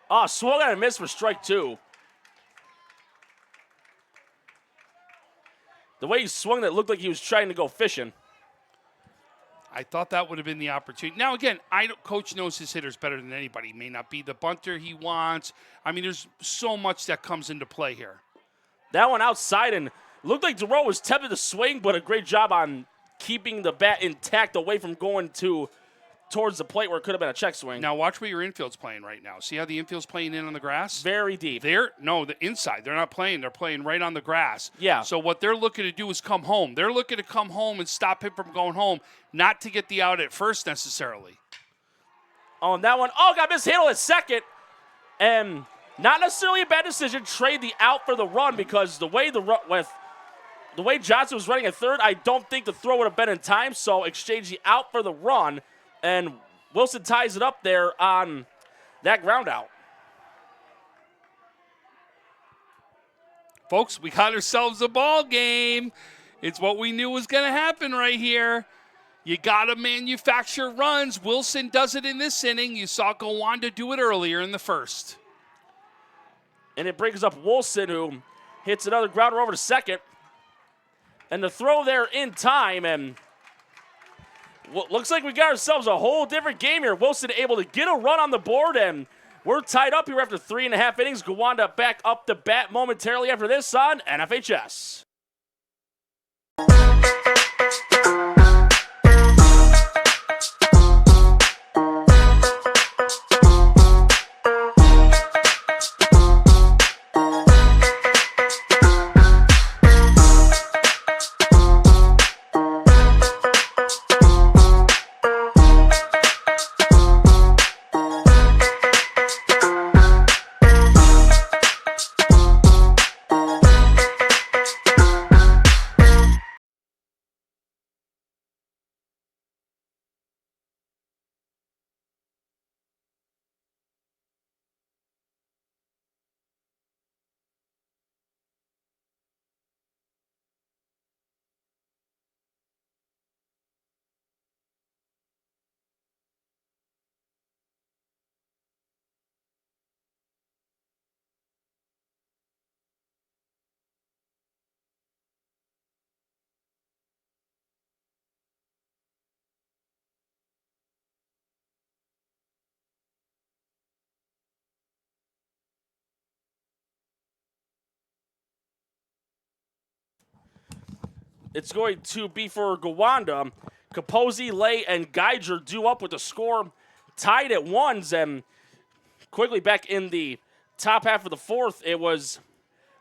Oh, swung and a miss for strike 2. The way he swung, that looked like he was trying to go fishing. I thought that would have been the opportunity. Now, again, Coach knows his hitters better than anybody. He may not be the bunter he wants. I mean, there's so much that comes into play here. That one outside, and looked like Duro was tempted to swing, but a great job on keeping the bat intact away from going towards the plate where it could have been a check swing. Now watch where your infield's playing right now. See how the infield's playing in on the grass? Very deep. The inside. They're not playing. They're playing right on the grass. Yeah. So what they're looking to do is come home. They're looking to come home and stop him from going home, not to get the out at first necessarily. Oh, and that one, got mishandled at second. And not necessarily a bad decision. Trade the out for the run because the way Johnson was running at third, I don't think the throw would have been in time. So exchange the out for the run. And Wilson ties it up there on that ground out. Folks, we got ourselves a ball game. It's what we knew was going to happen right here. You got to manufacture runs. Wilson does it in this inning. You saw Gowanda do it earlier in the first. And it brings up Wilson, who hits another grounder over to second. And the throw there in time, and looks like we got ourselves a whole different game here. Wilson able to get a run on the board, and we're tied up here after 3.5 innings. Gowanda back up to bat momentarily after this on NFHS. It's going to be for Gowanda. Capozzi, Lay, and Geiger due up with the score tied at 1s. And quickly back in the top half of the fourth, it was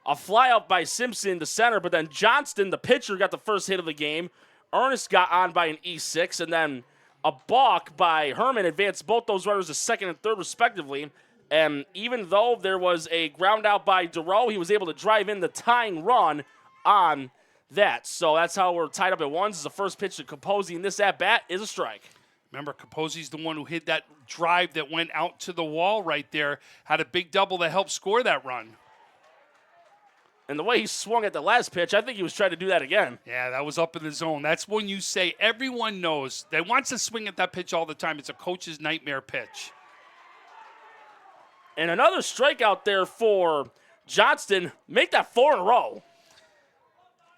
a fly out by Simpson, the center, but then Johnston, the pitcher, got the first hit of the game. Ernest got on by an E6, and then a balk by Herman advanced both those runners to second and third respectively. And even though there was a ground out by Duro, he was able to drive in the tying run on that. So that's how we're tied up at 1s. This is the first pitch to Capozzi, and this at-bat is a strike. Remember, Capozzi's the one who hit that drive that went out to the wall right there, had a big double that helped score that run. And the way he swung at the last pitch, I think he was trying to do that again. Yeah, that was up in the zone. That's when you say everyone knows that wants to swing at that pitch all the time. It's a coach's nightmare pitch. And another strikeout there for Johnston. Make that 4 in a row.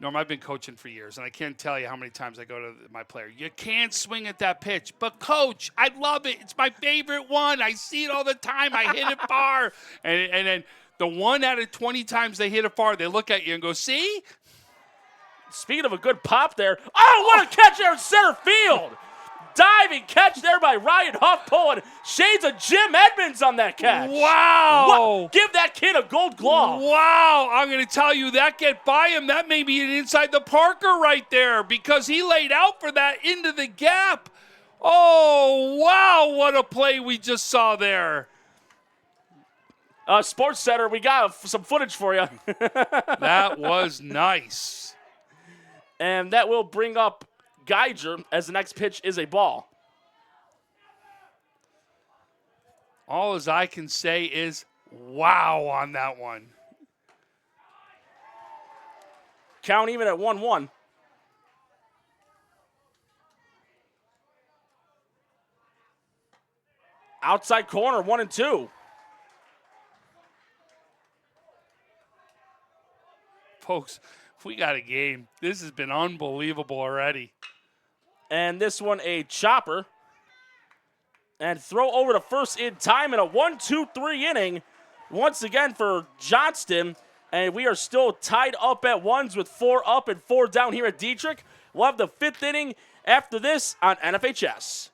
Norm, I've been coaching for years, and I can't tell you how many times I go to my player. You can't swing at that pitch. But, Coach, I love it. It's my favorite one. I see it all the time. I hit it far. And then the 1 out of 20 times they hit it far, they look at you and go, see? Speaking of a good pop there. Oh, what a catch there in center field. Diving catch there by Ryan Huff, pulling shades of Jim Edmonds on that catch. Wow. What? Give that kid a gold glove. Wow. I'm going to tell you, that get by him, that may be an inside the Parker right there because he laid out for that into the gap. Oh, wow, what a play we just saw there. Sports Center, we got some footage for you. That was nice. And that will bring up Geiger as the next pitch is a ball. All as I can say is wow on that one. Count even at 1-1. Outside corner, 1-2. Folks, we got a game. This has been unbelievable already. And this one a chopper. And throw over to first in time in a 1-2-3 inning. Once again for Johnston. And we are still tied up at ones with 4 up and 4 down here at Dietrich. We'll have the 5th inning after this on NFHS.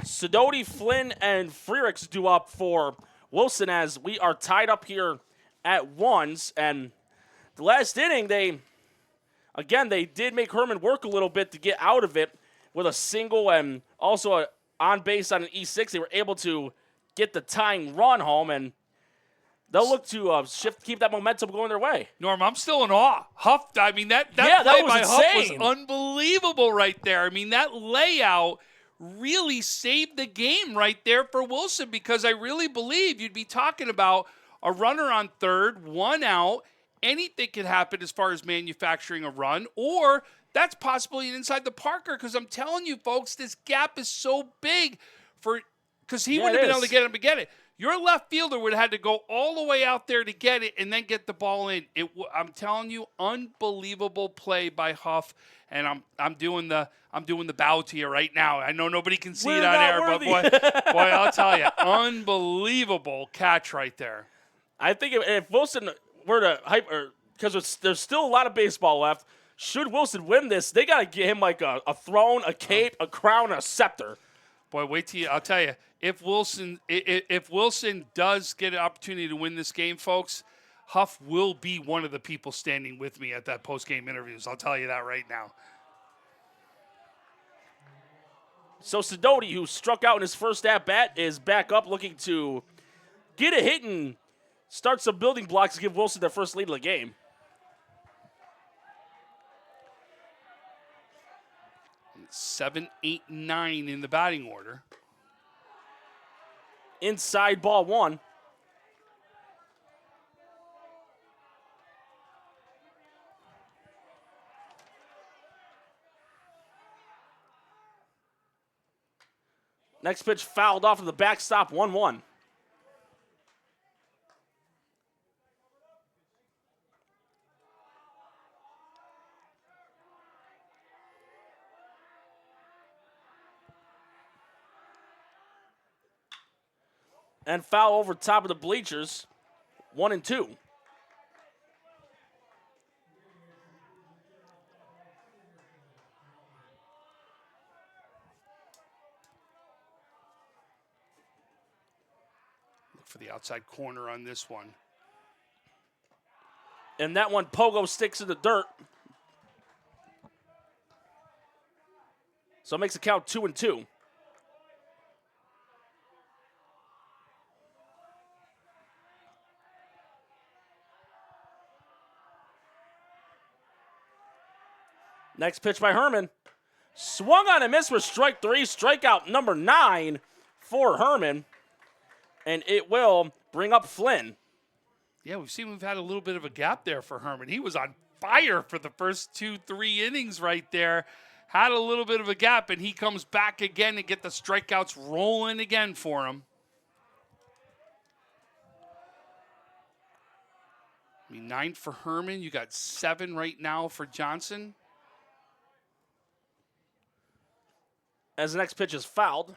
Sidoti, Flynn, and Freericks do up for Wilson as we are tied up here at ones. And the last inning, they did make Herman work a little bit to get out of it with a single and also on base on an E6. They were able to get the tying run home, and they'll look to keep that momentum going their way. Norm, I'm still in awe. Huff, I mean, that play was by Huff insane. was unbelievable right there. I mean, that layout really saved the game right there for Wilson because I really believe you'd be talking about a runner on third, 1 out. Anything could happen as far as manufacturing a run, or that's possibly inside the Parker because I'm telling you, folks, this gap is so big because he wouldn't have been able to get it. Your left fielder would have had to go all the way out there to get it and then get the ball in. I'm telling you, unbelievable play by Huff, and I'm doing the bow to you right now. I know nobody can see it on air, but boy, I'll tell you, unbelievable catch right there. I think if Wilson were to because there's still a lot of baseball left. Should Wilson win this, they got to get him like a throne, a cape, a crown, a scepter. Boy, wait till I'll tell you. If Wilson does get an opportunity to win this game, folks, Huff will be one of the people standing with me at that post-game interviews. I'll tell you that right now. So Sidoti, who struck out in his first at-bat, is back up looking to get a hit and start some building blocks to give Wilson their first lead of the game. It's 7, 8, 9 in the batting order. Inside ball 1. Next pitch fouled off of the backstop, 1-1. And foul over top of the bleachers, 1-2. Look for the outside corner on this one. And that one, Pogo sticks in the dirt. So it makes the count 2-2. Next pitch by Herman. Swung on and missed with strike 3. Strikeout number 9 for Herman. And it will bring up Flynn. Yeah, we've had a little bit of a gap there for Herman. He was on fire for the first 2-3 innings right there. Had a little bit of a gap, and he comes back again to get the strikeouts rolling again for him. I mean, 9 for Herman. You got 7 right now for Johnson. As the next pitch is fouled.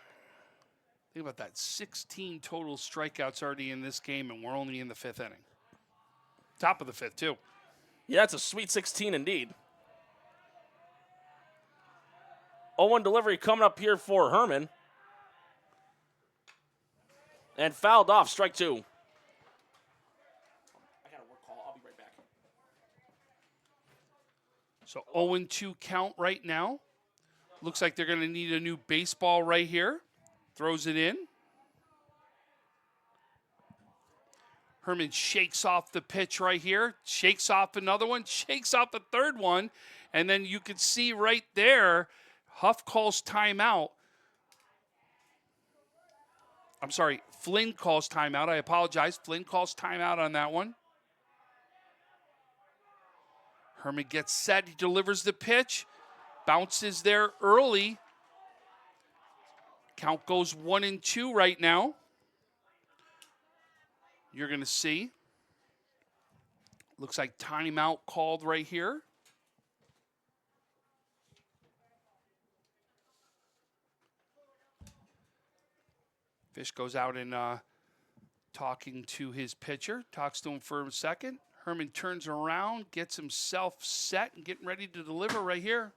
Think about that. 16 total strikeouts already in this game, and we're only in the 5th inning. Top of the 5th, too. Yeah, it's a sweet 16 indeed. 0-1 delivery coming up here for Herman. And fouled off, strike 2. I got a work call. I'll be right back. So 0-2 count right now. Looks like they're going to need a new baseball right here. Throws it in. Herman shakes off the pitch right here. Shakes off another one. Shakes off a third one. And then you can see right there, Huff calls timeout. I'm sorry, Flynn calls timeout. I apologize. Flynn calls timeout on that one. Herman gets set. He delivers the pitch. Bounces there early. Count goes 1-2 right now. You're going to see. Looks like timeout called right here. Fish goes out and talking to his pitcher. Talks to him for a second. Herman turns around, gets himself set, and getting ready to deliver right here.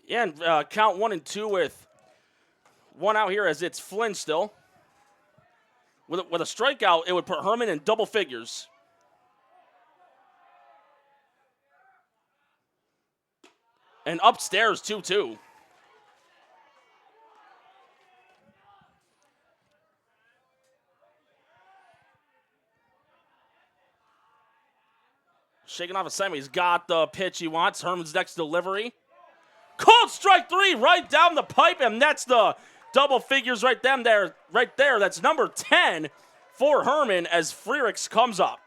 Yeah, and count 1-2 with one out here as it's Flynn still. With a strikeout, it would put Herman in double figures. And upstairs, 2-2. Shaking off a semi. He's got the pitch he wants. Herman's next delivery. Called strike 3 right down the pipe, and that's the double figures right there. That's number 10 for Herman as Frericks comes up.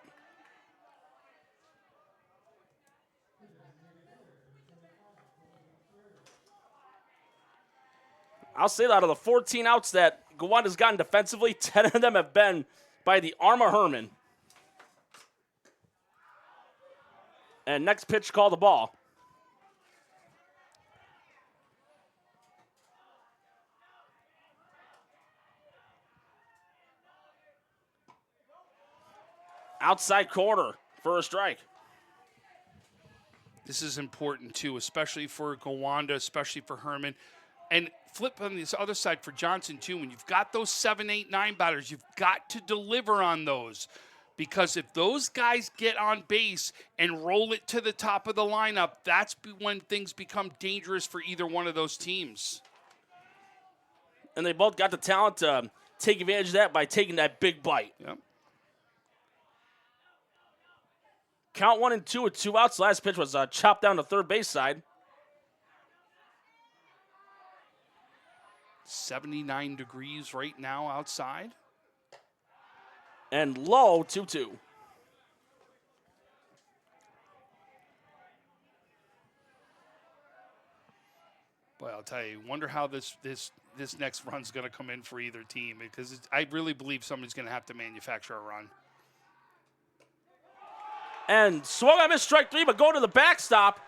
I'll say that out of the 14 outs that Gowanda's gotten defensively, 10 of them have been by the arm of Herman. And next pitch, call the ball. Outside corner for a strike. This is important, too, especially for Gowanda, especially for Herman. And flip on this other side for Johnson, too. When you've got those 7, 8, 9 batters, you've got to deliver on those. Because if those guys get on base and roll it to the top of the lineup, that's when things become dangerous for either one of those teams. And they both got the talent to take advantage of that by taking that big bite. Yep. Count 1-2 with 2 outs. Last pitch was chopped down to third base side. 79 degrees right now outside. And low, 2-2. Boy, I'll tell you, wonder how this next run's going to come in for either team, because I really believe somebody's going to have to manufacture a run. And swung on missed strike 3, but going to the backstop.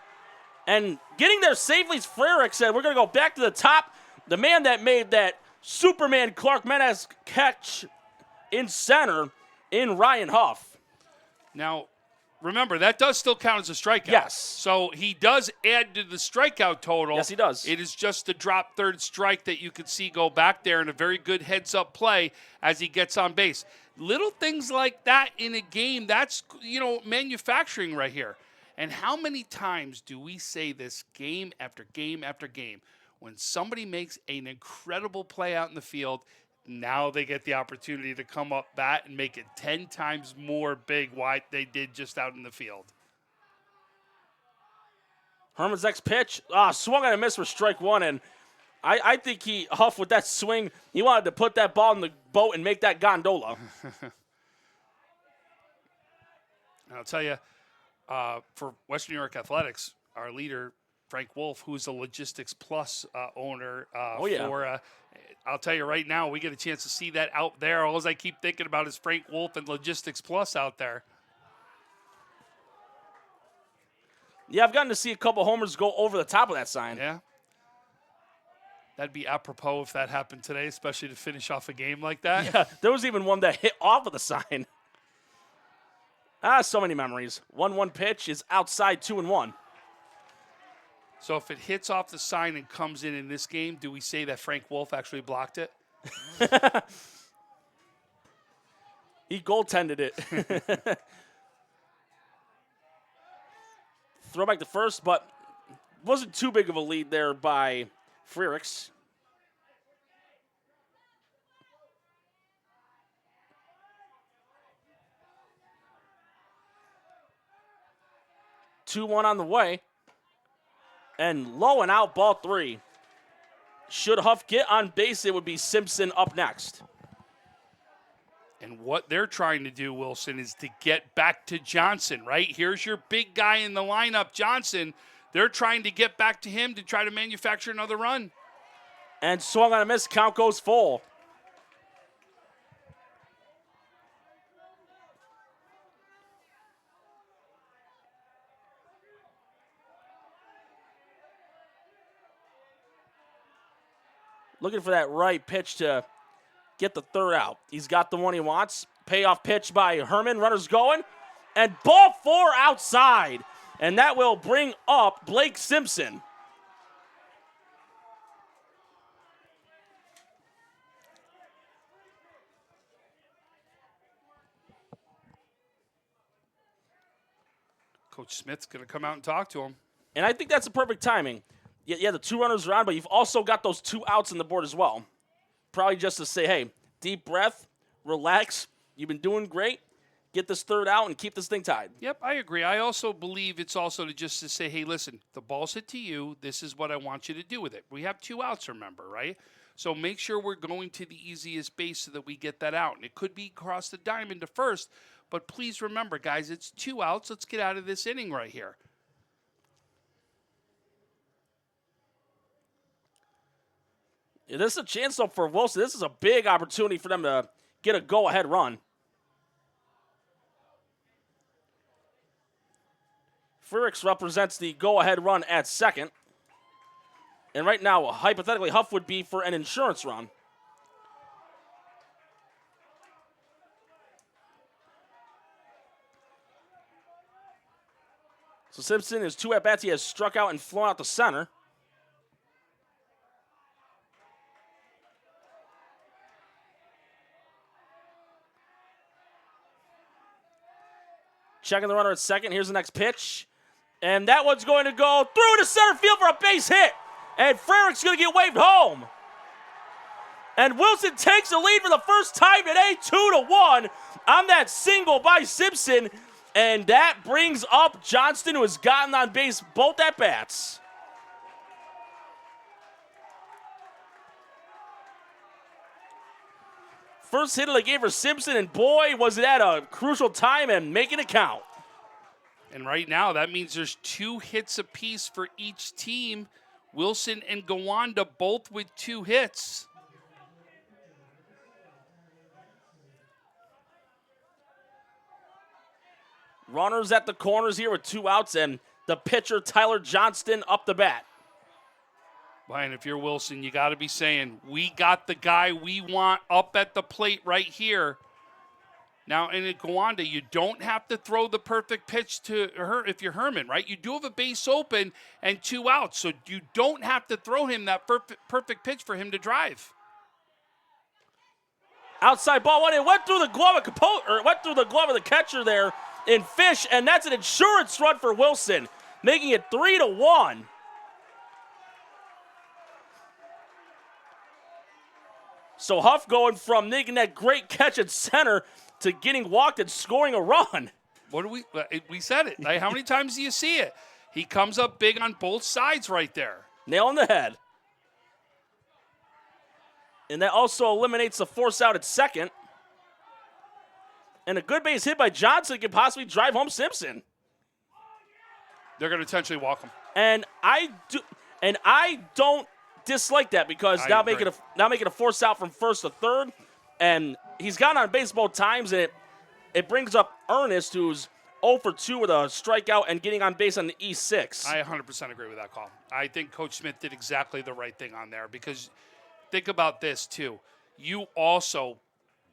And getting there safely, Frericks said, we're going to go back to the top. The man that made that Superman Clark Menace catch in center in Ryan Huff. Now, remember, that does still count as a strikeout. Yes. So he does add to the strikeout total. Yes, he does. It is just the drop third strike that you could see go back there, and a very good heads-up play as he gets on base. Little things like that in a game, that's, manufacturing right here. And how many times do we say this game after game after game? When somebody makes an incredible play out in the field, now they get the opportunity to come up bat and make it 10 times more big what they did just out in the field. Herman's next pitch, swung on a miss for strike one, and I think Huff with that swing, he wanted to put that ball in the boat and make that gondola. I'll tell you, for Western New York Athletics, our leader, Frank Wolf, who's a Logistics Plus owner for I'll tell you right now, we get a chance to see that out there. All I keep thinking about is Frank Wolf and Logistics Plus out there. Yeah, I've gotten to see a couple homers go over the top of that sign. Yeah. That'd be apropos if that happened today, especially to finish off a game like that. Yeah, there was even one that hit off of the sign. So many memories. 1-1 pitch is outside 2-1. So if it hits off the sign and comes in this game, do we say that Frank Wolf actually blocked it? He goaltended it. Throw back to first, but wasn't too big of a lead there by Frericks. Two one on the way. And low and out, ball three. Should Huff get on base, it would be Simpson up next. And what they're trying to do, Wilson, is to get back to Johnson, right? Here's your big guy in the lineup, Johnson. They're trying to get back to him to try to manufacture another run. And swung on a miss, count goes full. Looking for that right pitch to get the third out. He's got the one he wants. Payoff pitch by Herman. Runners going. And ball four outside. And that will bring up Blake Simpson. Coach Smith's going to come out and talk to him. And I think that's the perfect timing. Yeah, the two runners are on, but you've also got those two outs on the board as well. Probably just to say, hey, deep breath, relax. You've been doing great. Get this third out and keep this thing tied. Yep, I agree. I also believe it's also to say, hey, listen, the ball's hit to you. This is what I want you to do with it. We have two outs, remember, right? So make sure we're going to the easiest base so that we get that out. And it could be across the diamond to first, but please remember, guys, it's two outs. Let's get out of this inning right here. Yeah, this is a chance, though, for Wilson. This is a big opportunity for them to get a go-ahead run. Frericks represents the go-ahead run at second. And right now, hypothetically, Huff would be for an insurance run. So Simpson is two at-bats. He has struck out and flown out to center. Checking the runner at second. Here's the next pitch. And that one's going to go through to center field for a base hit. And Frericks going to get waved home. And Wilson takes the lead for the first time today, 2-1 on that single by Simpson. And that brings up Johnston, who has gotten on base both at-bats. First hit of the game for Simpson, and boy, was it at a crucial time and making it count. And right now, that means there's 2 hits apiece for each team. Wilson and Gowanda both with 2 hits. Runners at the corners here with 2 outs, and the pitcher, Tyler Johnston, up the bat. And if you're Wilson, you got to be saying, we got the guy we want up at the plate right here. Now, in Gowanda, you don't have to throw the perfect pitch to her if you're Herman, right? You do have a base open and 2 outs, so you don't have to throw him that perfect pitch for him to drive. Outside ball one, it went through the glove of the catcher there in Fish, and that's an insurance run for Wilson, making it 3-1. So Huff going from making that great catch at center to getting walked and scoring a run. What do we said it. Like, how many times do you see it? He comes up big on both sides right there. Nail on the head. And that also eliminates the force out at second. And a good base hit by Johnson could possibly drive home Simpson. They're going to potentially walk him. And I don't dislike that because now making a force out from first to third, and he's gotten on base both times, and it brings up Ernest, who's 0 for 2 with a strikeout and getting on base on the E6. I 100% agree with that call. I think Coach Smith did exactly the right thing on there because think about this too. You also,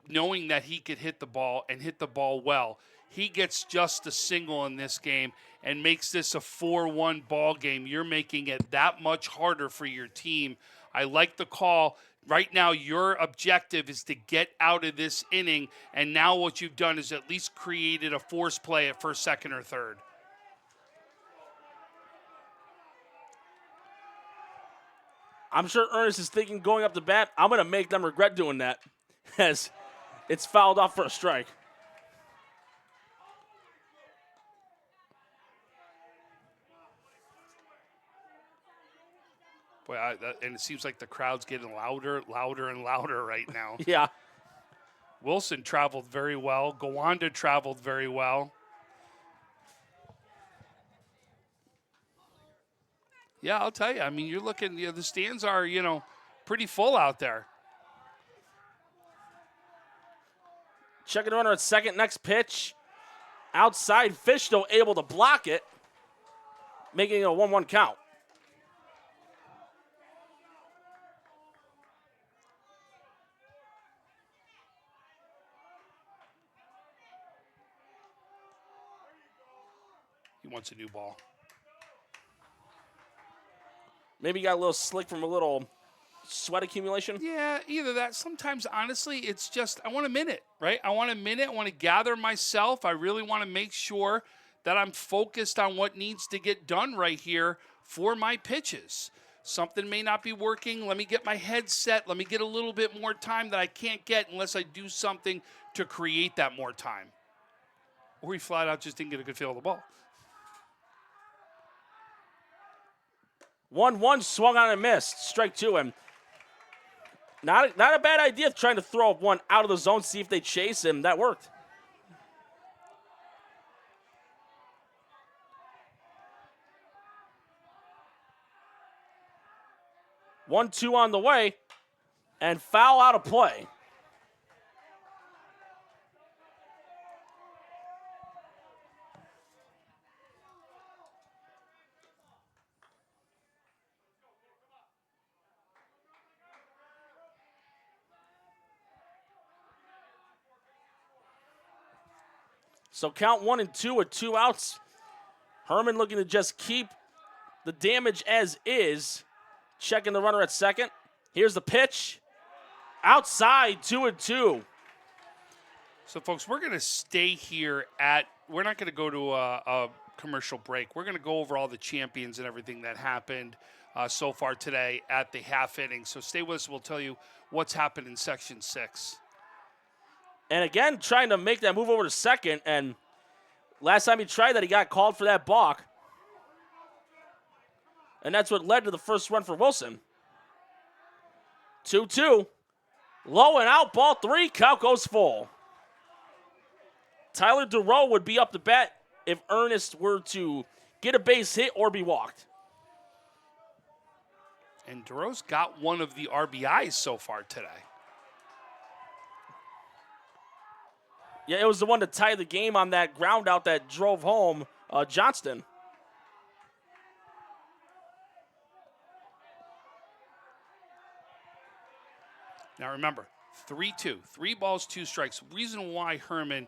knowing that he could hit the ball and hit the ball well, he gets just a single in this game and makes this a 4-1 ball game. You're making it that much harder for your team. I like the call. Right now, your objective is to get out of this inning, and now what you've done is at least created a force play at first, second, or third. I'm sure Ernest is thinking going up the bat, I'm going to make them regret doing that as it's fouled off for a strike. Boy, and it seems like the crowd's getting louder, louder, and louder right now. Yeah. Wilson traveled very well. Gowanda traveled very well. Yeah, I'll tell you. I mean, you're looking, the stands are, pretty full out there. Checking the runner at second. Next pitch. Outside, Fish though able to block it, making it a 1-1 count. He wants a new ball. Maybe he got a little slick from a little sweat accumulation? Yeah, either that. Sometimes, honestly, it's just I want a minute, right? I want a minute. I want to gather myself. I really want to make sure that I'm focused on what needs to get done right here for my pitches. Something may not be working. Let me get my head set. Let me get a little bit more time that I can't get unless I do something to create that more time. Or he flat out just didn't get a good feel of the ball. 1-1 swung on and missed. Strike two. And not a bad idea trying to throw one out of the zone, see if they chase him. That worked. One, two on the way, and foul out of play. So count 1 and 2 with 2 outs. Herman looking to just keep the damage as is. Checking the runner at second. Here's the pitch. Outside, 2 and 2. So, folks, we're going to stay here we're not going to go to a commercial break. We're going to go over all the champions and everything that happened so far today at the half inning. So stay with us. We'll tell you what's happened in Section 6. And again, trying to make that move over to second. And last time he tried that, he got called for that balk. And that's what led to the first run for Wilson. 2-2. Low and out, ball 3. Count goes full. Tyler DeRoe would be up to bat if Ernest were to get a base hit or be walked. And DeRoe's got one of the RBIs so far today. Yeah, it was the one to tie the game on that ground out that drove home Johnston. Now remember, 3-2, 3 balls, 2 strikes. Reason why Herman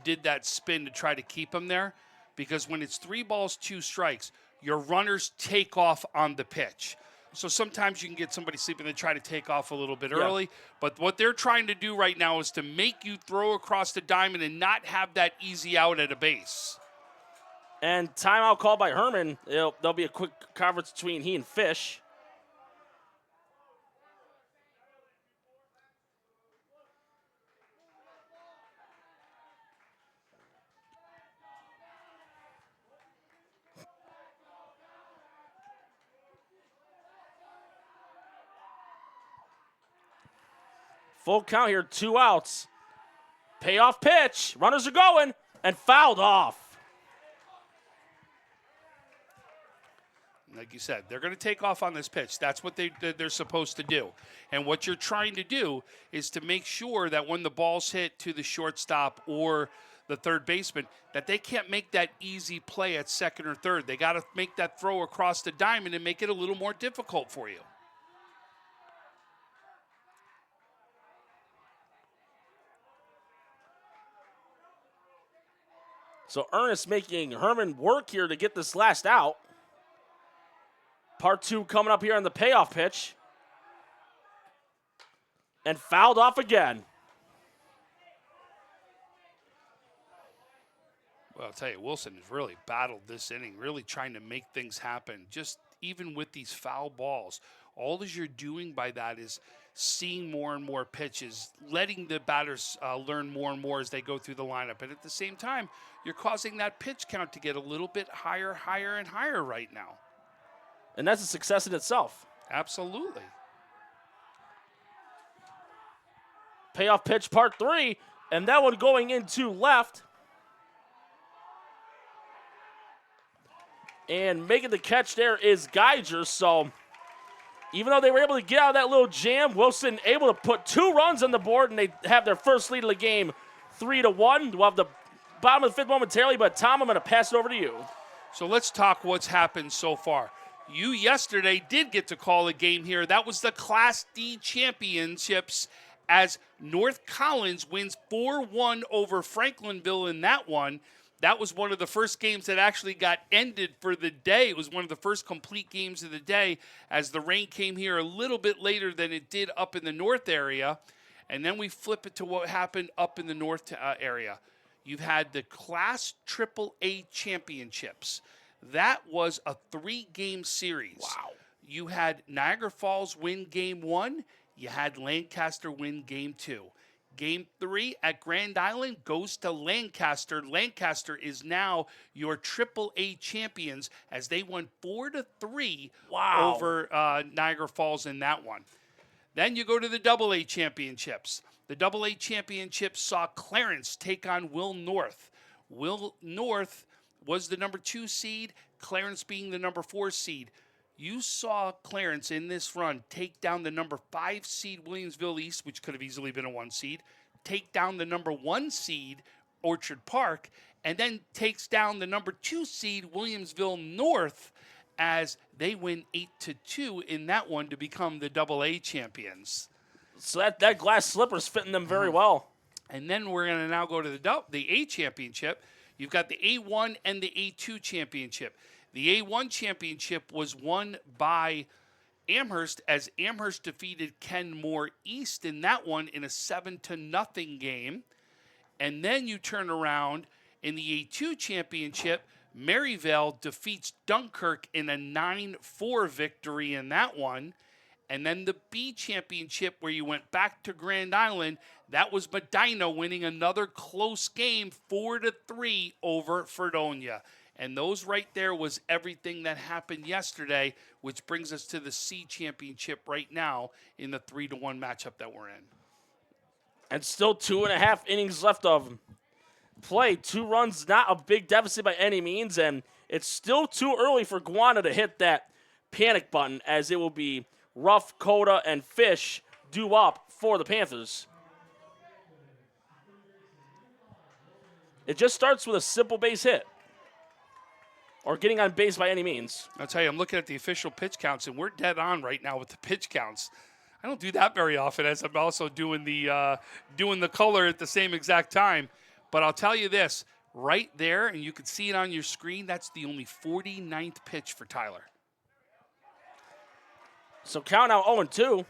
did that spin to try to keep him there, because when it's 3 balls, 2 strikes, your runners take off on the pitch. So sometimes you can get somebody sleeping and try to take off a little bit early. But what they're trying to do right now is to make you throw across the diamond and not have that easy out at a base. And timeout call by Herman. There'll be a quick conference between he and Fish. Full count here, 2 outs. Payoff pitch. Runners are going and fouled off. Like you said, they're going to take off on this pitch. That's what they're supposed to do. And what you're trying to do is to make sure that when the ball's hit to the shortstop or the third baseman, that they can't make that easy play at second or third. They got to make that throw across the diamond and make it a little more difficult for you. So Ernest making Herman work here to get this last out. Part 2 coming up here on the payoff pitch. And fouled off again. Well, I'll tell you, Wilson has really battled this inning, really trying to make things happen. Just even with these foul balls, all that you're doing by that is seeing more and more pitches, letting the batters learn more and more as they go through the lineup. And at the same time, you're causing that pitch count to get a little bit higher, higher, and higher right now. And that's a success in itself. Absolutely. Payoff pitch part 3, and that one going into left. And making the catch there is Geiger. So even though they were able to get out of that little jam, Wilson able to put 2 runs on the board, and they have their first lead of the game, 3-1. We'll have the bottom of the 5th momentarily, but Tom, I'm going to pass it over to you. So let's talk what's happened so far. You yesterday did get to call a game here. That was the Class D championships as North Collins wins 4-1 over Franklinville in that one. That was one of the first games that actually got ended for the day. It was one of the first complete games of the day as the rain came here a little bit later than it did up in the north area. And then we flip it to what happened up in the north area. You've had the Class AAA championships. That was a 3-game series. Wow. You had Niagara Falls win game 1. You had Lancaster win game 2. Game 3 at Grand Island goes to Lancaster. Lancaster is now your AAA champions as they won 4-3 over Niagara Falls in that one. Then you go to the AA championships. The AA championships saw Clarence take on Will North. Will North was the number 2 seed, Clarence being the number 4 seed. You saw Clarence in this run take down the number 5 seed Williamsville East, which could have easily been a 1 seed, take down the number 1 seed Orchard Park, and then takes down the number 2 seed Williamsville North as they win 8-2 in that one to become the AA champions. So that glass slipper's fitting them very well. And then we're going to now go to the A championship. You've got the A1 and the A2 championship. The A1 championship was won by Amherst as Amherst defeated Kenmore East in that one in a 7-0 game. And then you turn around in the A2 championship, Maryvale defeats Dunkirk in a 9-4 victory in that one. And then the B championship, where you went back to Grand Island, that was Medina winning another close game, 4-3 over Fredonia. And those right there was everything that happened yesterday, which brings us to the C championship right now in the 3-1 matchup that we're in. And still 2.5 innings left of play. 2 runs, not a big deficit by any means, and it's still too early for Gowanda to hit that panic button, as it will be Ruff, Coda, and Fish due up for the Panthers. It just starts with a simple base hit, or getting on base by any means. I'll tell you, I'm looking at the official pitch counts, and we're dead on right now with the pitch counts. I don't do that very often, as I'm also doing the color at the same exact time. But I'll tell you this, right there, and you can see it on your screen, that's the only 49th pitch for Tyler. So count out 0-2.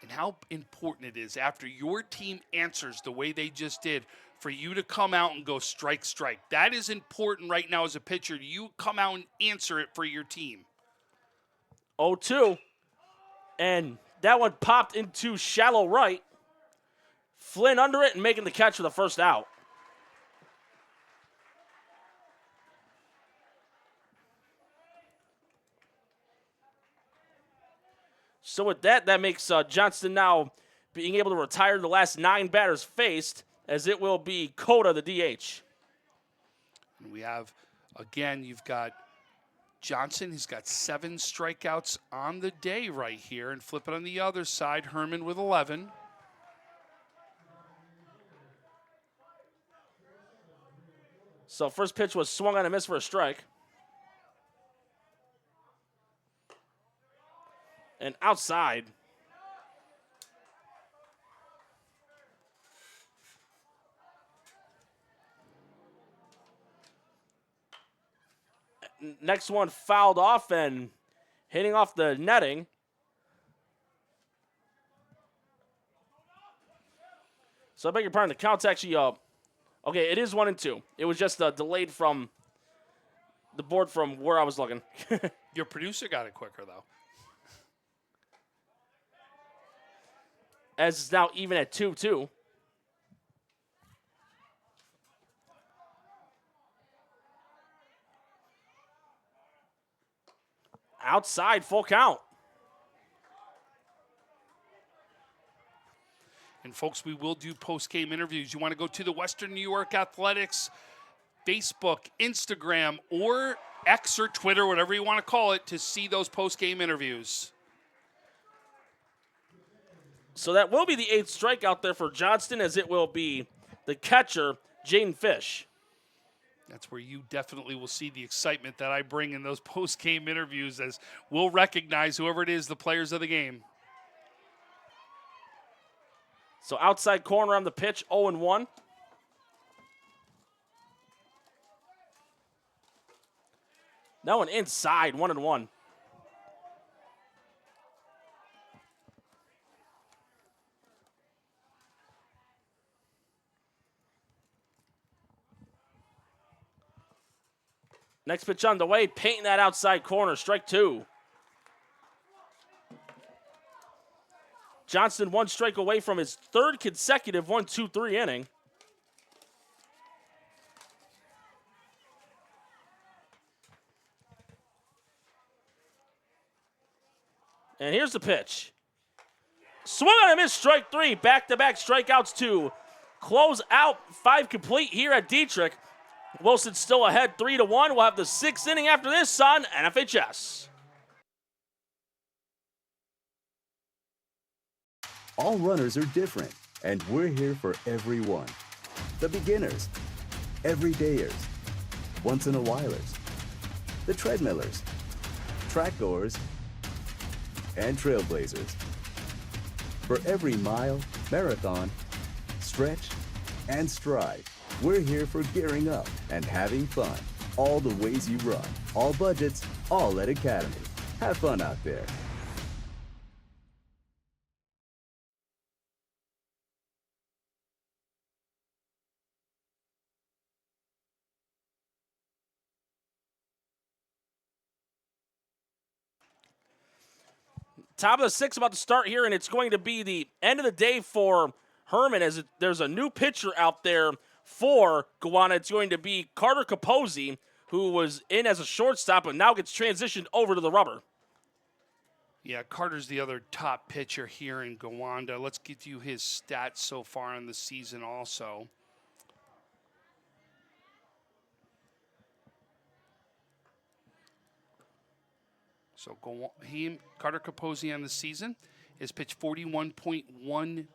And how important it is after your team answers the way they just did for you to come out and go strike, strike. That is important right now as a pitcher. You come out and answer it for your team. 0-2. And that one popped into shallow right. Flynn under it and making the catch for the first out. So with that, that makes Johnston now being able to retire the last 9 batters faced, as it will be Coda, the DH. And we have, again, you've got Johnson. He's got 7 strikeouts on the day right here. And flip it on the other side, Herman with 11. So first pitch was swung on and missed for a strike. And outside. Next one fouled off and hitting off the netting. So I beg your pardon, the count's actually okay, it is 1-2. It was just delayed from the board from where I was looking. Your producer got it quicker, though. As it's now even at 2-2. Outside, full count. And folks, we will do post-game interviews. You want to go to the Western New York Athletics Facebook, Instagram, or X or Twitter, whatever you want to call it, to see those post-game interviews. So that will be the 8th strikeout there for Johnston, as it will be the catcher, Jaden Fish. That's where you definitely will see the excitement that I bring in those post-game interviews, as we'll recognize whoever it is, the players of the game. So outside corner on the pitch, 0-1. Now an inside, 1-1. Next pitch on the way, painting that outside corner, strike 2. Johnston 1 strike away from his 3rd consecutive 1-2-3 inning. And here's the pitch. Swung on a miss, strike 3. Back-to-back strikeouts to close out 5 complete here at Dietrich. Wilson still ahead 3-1. We'll have the 6th inning after this on NFHS. All runners are different, and we're here for everyone. The beginners, everydayers, once-in-a-whilers, the treadmillers, track goers, and trailblazers. For every mile, marathon, stretch, and stride, we're here for gearing up and having fun. All the ways you run, all budgets, all at Academy. Have fun out there. Top of the 6th about to start here, and it's going to be the end of the day for Herman, as there's a new pitcher out there for Gowanda. It's going to be Carter Capozzi, who was in as a shortstop and now gets transitioned over to the rubber. Yeah, Carter's the other top pitcher here in Gowanda. Let's give you his stats so far in the season also. So Carter Capozzi on the season has pitched 41.1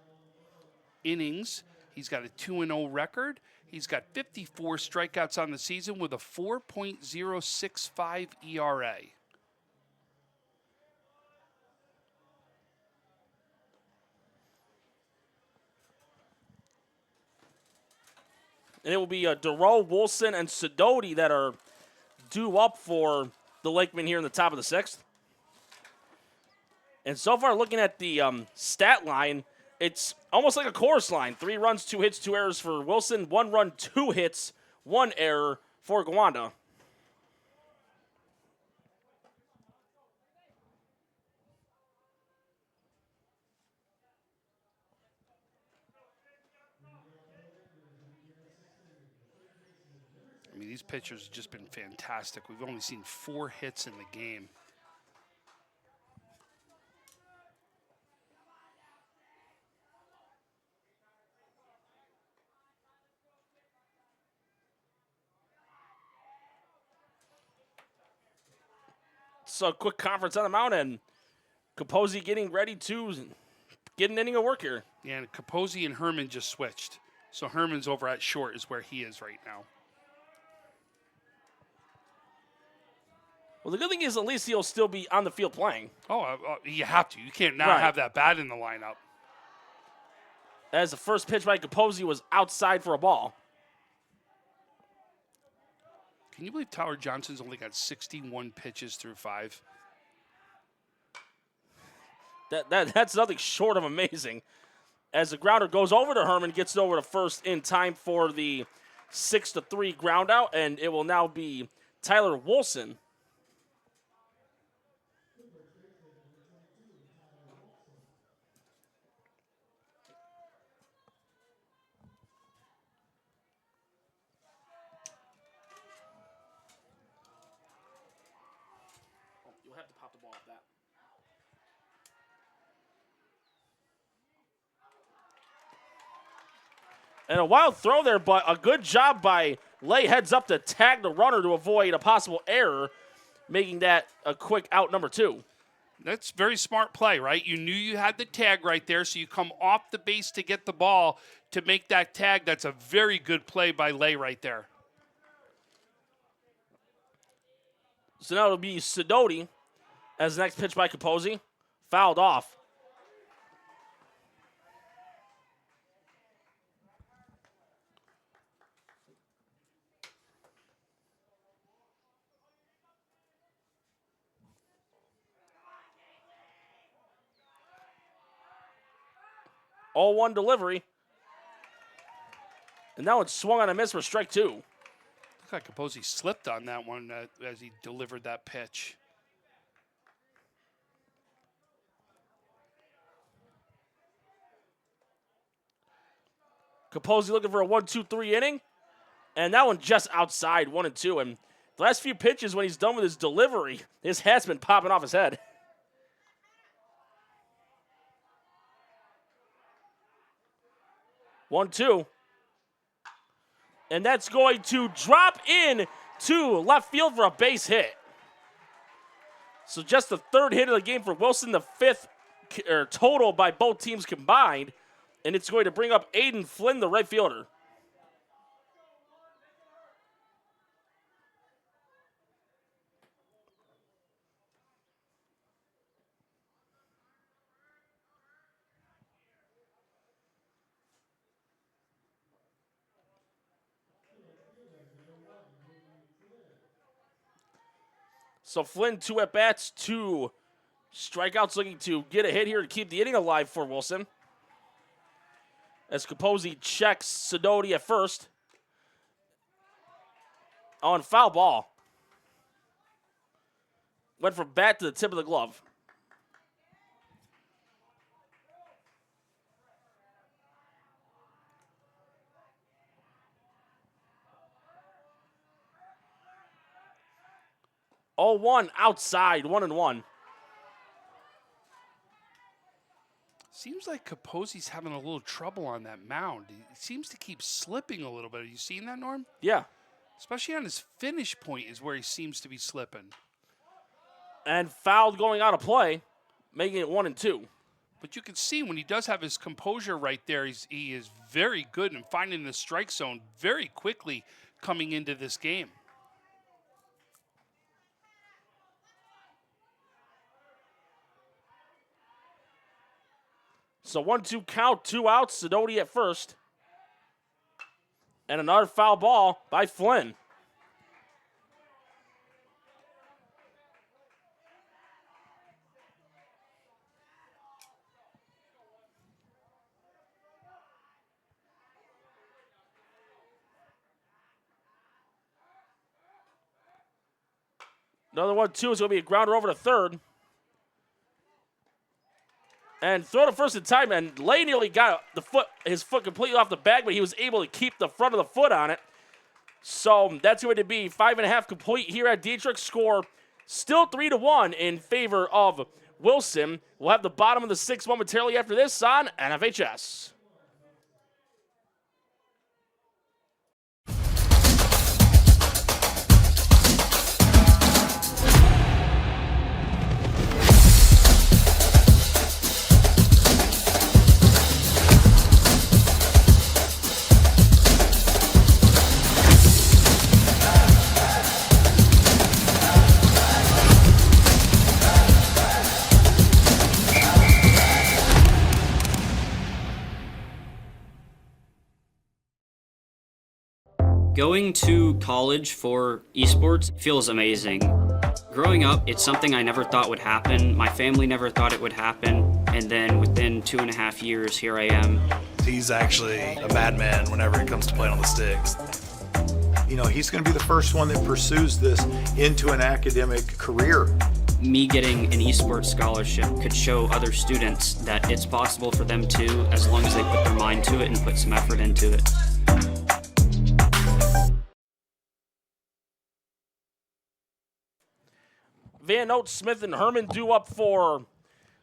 innings. He's got a 2-0 record. He's got 54 strikeouts on the season with a 4.065 ERA. And it will be Duro, Wilson, and Sidoti that are due up for the Lakemen here in the top of the 6th. And so far, looking at the stat line, it's almost like a chorus line. 3 runs, 2 hits, 2 errors for Wilson. 1 run, 2 hits, 1 error for Gowanda. I mean, these pitchers have just been fantastic. We've only seen 4 hits in the game. So a quick conference on the mound, and Capozzi getting ready to get an inning of work here. Yeah, and Capozzi and Herman just switched. So Herman's over at short is where he is right now. Well, the good thing is at least he'll still be on the field playing. Oh, you have to. You can't not have that bat in the lineup. As the first pitch by Capozzi was outside for a ball. Can you believe Tyler Johnson's only got 61 pitches through 5? That's nothing short of amazing. As the grounder goes over to Herman, gets it over to first in time for the 6-3 ground out, and it will now be Tyler Wilson. You'll have to pop the ball off that. And a wild throw there, but a good job by Lay. Heads up to tag the runner to avoid a possible error, making that a quick out number 2. That's very smart play, right? You knew you had the tag right there, so you come off the base to get the ball to make that tag. That's a very good play by Lay right there. So now it'll be Sidoti as the next pitch by Capozzi. Fouled off. All one delivery. And that one swung on a miss for strike 2. Looks like Capozzi slipped on that one as he delivered that pitch. Capozzi looking for a 1-2-3 inning. And that one just outside 1-2. And the last few pitches when he's done with his delivery, his hat's been popping off his head. 1-2. And that's going to drop in to left field for a base hit. So just the third hit of the game for Wilson, the 5th total by both teams combined. And it's going to bring up Aiden Flynn, the right fielder. So Flynn, 2 at-bats, 2 strikeouts, looking to get a hit here to keep the inning alive for Wilson. As Capozzi checks Sidoti at first. On foul ball. Went from bat to the tip of the glove. Oh, 1 outside, 1-1. Seems like Capozzi's having a little trouble on that mound. He seems to keep slipping a little bit. Have you seen that, Norm? Yeah. Especially on his finish point is where he seems to be slipping. And fouled going out of play, making it 1-2. But you can see when he does have his composure right there, he is very good in finding the strike zone very quickly coming into this game. So 1-2 count, 2 outs, Sidoti at first. And another foul ball by Flynn. Another 1-2 is going to be a grounder over to third. And throw to first in time, and Lay nearly got his foot completely off the bag, but he was able to keep the front of the foot on it. So that's going to be 5.5 complete here at Dietrich. Score still 3-1 in favor of Wilson. We'll have the bottom of the 6th momentarily after this on NFHS. Going to college for esports feels amazing. Growing up, it's something I never thought would happen. My family never thought it would happen. And then within 2.5 years, here I am. He's actually a madman whenever it comes to playing on the sticks. You know, he's going to be the first one that pursues this into an academic career. Me getting an esports scholarship could show other students that it's possible for them too, as long as they put their mind to it and put some effort into it. Van Note, Smith, and Herman due up for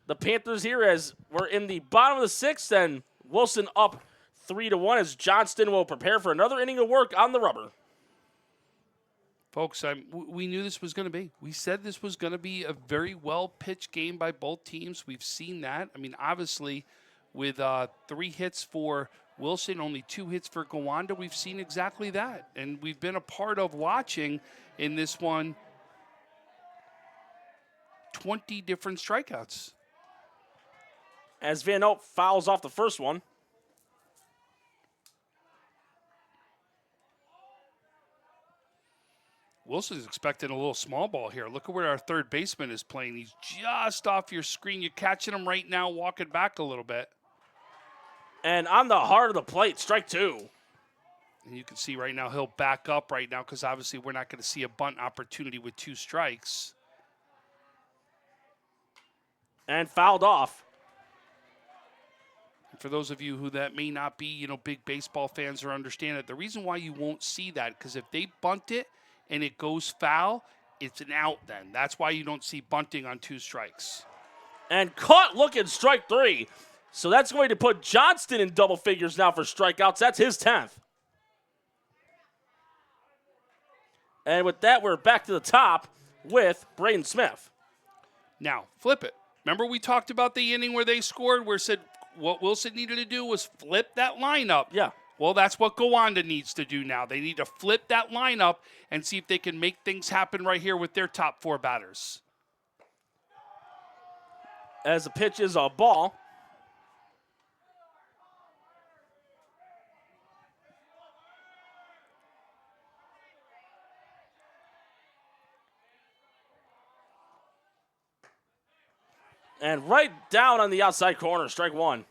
the Panthers here as we're in the bottom of the sixth, and Wilson up 3-1 as Johnston will prepare for another inning of work on the rubber. Folks, we knew this was going to be. We said this was going to be a very well-pitched game by both teams. We've seen that. I mean, obviously, with 3 hits for Wilson, only 2 hits for Gowanda, we've seen exactly that. And we've been a part of watching in this one 20 different strikeouts. As Van Note fouls off the first one. Wilson's expecting a little small ball here. Look at where our third baseman is playing. He's just off your screen. You're catching him right now, walking back a little bit. And on the heart of the plate, strike 2. And you can see right now he'll back up right now because obviously we're not going to see a bunt opportunity with 2 strikes. And fouled off. And for those of you who that may not be, big baseball fans or understand it, the reason why you won't see that, because if they bunt it and it goes foul, it's an out then. That's why you don't see bunting on 2 strikes. And caught looking strike 3. So that's going to put Johnston in double figures now for strikeouts. That's his 10th. And with that, we're back to the top with Braden Smith. Now, flip it. Remember we talked about the inning where they scored, where it said what Wilson needed to do was flip that lineup. Yeah. Well, that's what Gowanda needs to do now. They need to flip that lineup and see if they can make things happen right here with their top 4 batters. As the pitch is a ball. And right down on the outside corner, strike 1.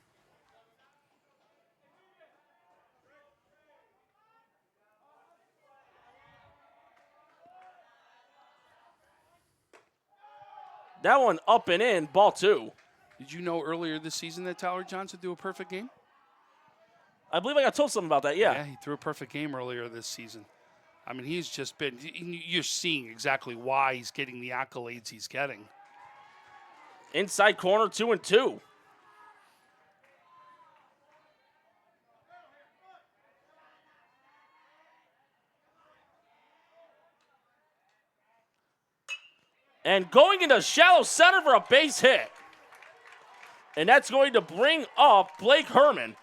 That one up and in, ball 2. Did you know earlier this season that Tyler Johnson threw a perfect game? I believe I got told something about that, yeah. Yeah, he threw a perfect game earlier this season. I mean, he's just been, you're seeing exactly why he's getting the accolades he's getting. Inside corner, 2-2. And going into shallow center for a base hit. And that's going to bring up Blake Herman.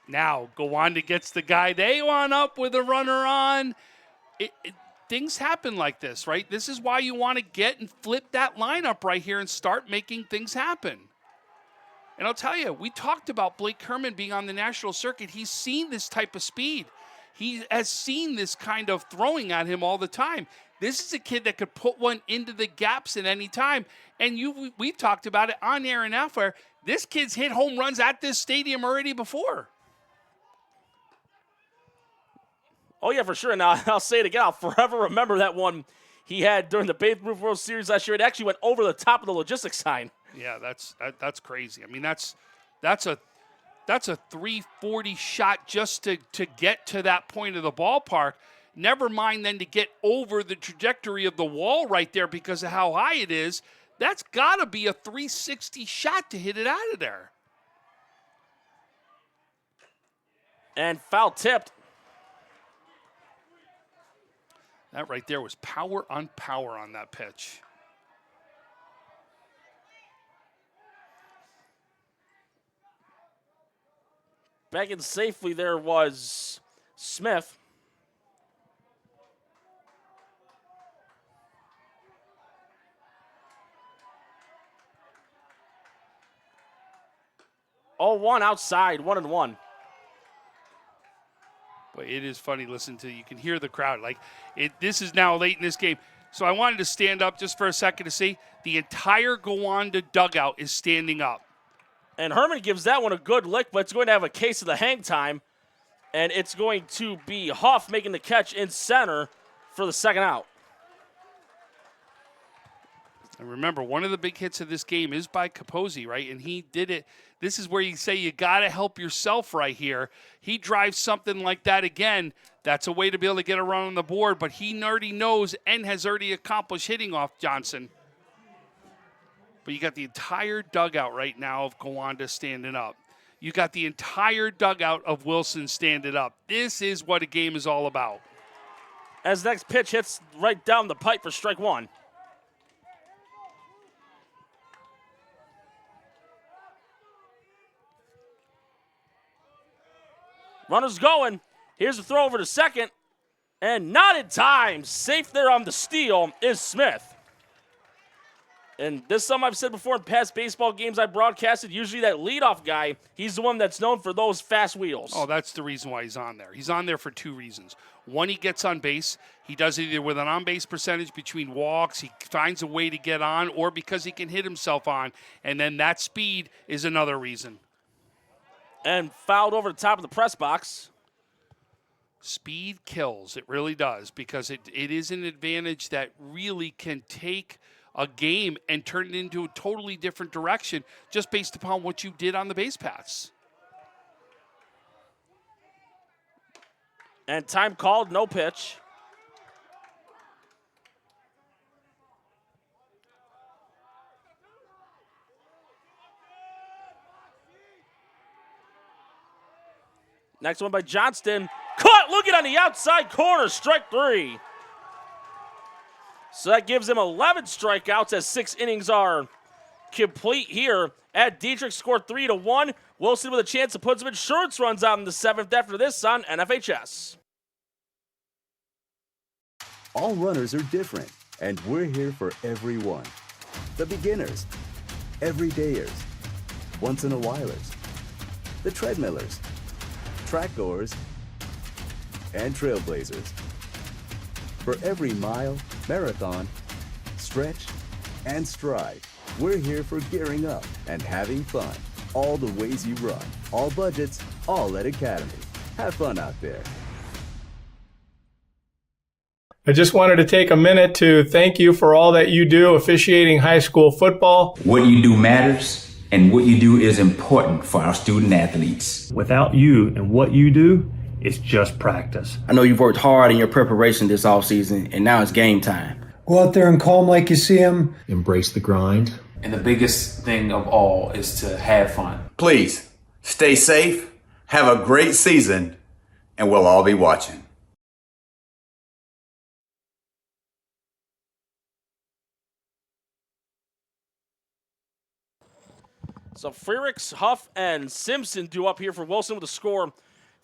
Now, Gowanda gets the guy they want up with a runner on. Things happen like this, right? This is why you want to get and flip that lineup right here and start making things happen. And I'll tell you, we talked about Blake Herman being on the national circuit. He's seen this type of speed. He has seen this kind of throwing at him all the time. This is a kid that could put one into the gaps at any time. And we've talked about it on air and off air. This kid's hit home runs at this stadium already before. Oh, yeah, for sure. Now, I'll say it again. I'll forever remember that one he had during the Babe Ruth World Series last year. It actually went over the top of the logistics sign. Yeah, that's crazy. I mean, that's a 340 shot just to get to that point of the ballpark. Never mind then to get over the trajectory of the wall right there because of how high it is. That's got to be a 360 shot to hit it out of there. And foul tipped. That right there was power on power on that pitch. Back in safely there was Smith. Oh, 1 outside, 1-1. But it is funny listening to, you can hear the crowd. This is now late in this game. So I wanted to stand up just for a second to see the entire Gowanda dugout is standing up. And Herman gives that one a good lick, but it's going to have a case of the hang time. And it's going to be Huff making the catch in center for the second out. And remember, one of the big hits of this game is by Capozzi, right? And he did it. This is where you say you got to help yourself right here. He drives something like that again. That's a way to be able to get a run on the board, but he already knows and has already accomplished hitting off Johnson. But you got the entire dugout right now of Gowanda standing up. You got the entire dugout of Wilson standing up. This is what a game is all about. As the next pitch hits right down the pipe for strike one. Runner's going. Here's the throw over to second. And not in time. Safe there on the steal is Smith. And this is something I've said before in past baseball games I broadcasted. Usually that leadoff guy, he's the one that's known for those fast wheels. Oh, that's the reason why he's on there. He's on there for two reasons. One, he gets on base. He does it either with an on-base percentage between walks, he finds a way to get on, or because he can hit himself on. And then that speed is another reason. And fouled over the top of the press box. Speed kills. It really does, because it is an advantage that really can take a game and turn it into a totally different direction just based upon what you did on the base paths. And time called, no pitch. Next one by Johnston. Caught looking on the outside corner, strike three. So that gives him 11 strikeouts as 6 innings are complete here at Dietrich. Scored 3-1. Wilson with a chance to put some insurance runs out in the 7th after this on NFHS. All runners are different, and we're here for everyone. The beginners, everydayers, once-in-a-whilers, the treadmillers, track goers, and trailblazers. For every mile, marathon, stretch, and stride, we're here for gearing up and having fun. All the ways you run, all budgets, all at Academy. Have fun out there. I just wanted to take a minute to thank you for all that you do officiating high school football. What you do matters, and what you do is important for our student athletes. Without you and what you do, it's just practice. I know you've worked hard in your preparation this offseason, and now it's game time. Go out there and call them like you see them. Embrace the grind. And the biggest thing of all is to have fun. Please stay safe, have a great season, and we'll all be watching. So Frericks, Huff, and Simpson do up here for Wilson with a score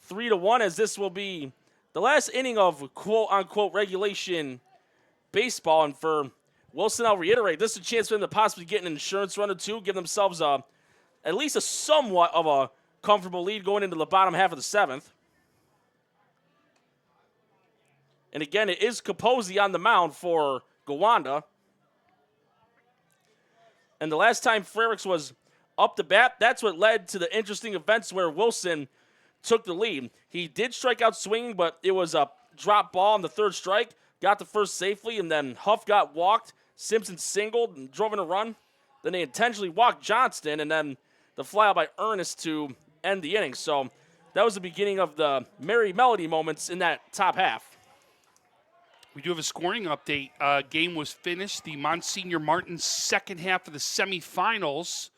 3-1, as this will be the last inning of quote-unquote regulation baseball. And for Wilson, I'll reiterate, this is a chance for them to possibly get an insurance run or two, give themselves at least a somewhat of a comfortable lead going into the bottom half of the 7th. And again, it is Capozzi on the mound for Gowanda. And the last time Frericks was up to bat, that's what led to the interesting events where Wilson took the lead. He did strike out swinging, but it was a drop ball on the 3rd strike. Got the first safely, and then Huff got walked. Simpson singled and drove in a run. Then they intentionally walked Johnston, and then the flyout by Ernest to end the inning. So that was the beginning of the Merry Melody moments in that top half. We do have a scoring update. Game was finished. The Monsignor Martin's second half of the semifinals.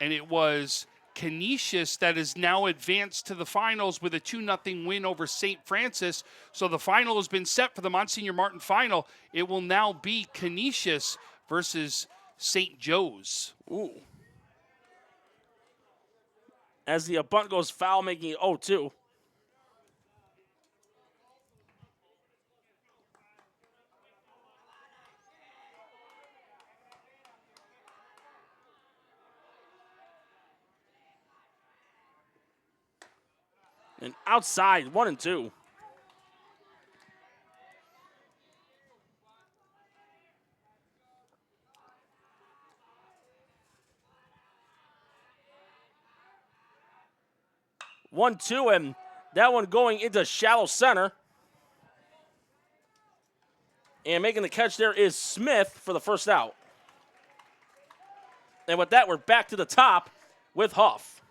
And it was Canisius that is now advanced to the finals with a 2-0 win over St. Francis. So the final has been set for the Monsignor Martin final. It will now be Canisius versus St. Joe's. Ooh. As the bunt goes foul, making it 0-2. And outside, 1-2. One, two, and that one going into shallow center. And making the catch there is Smith for the first out. And with that, we're back to the top with Huff.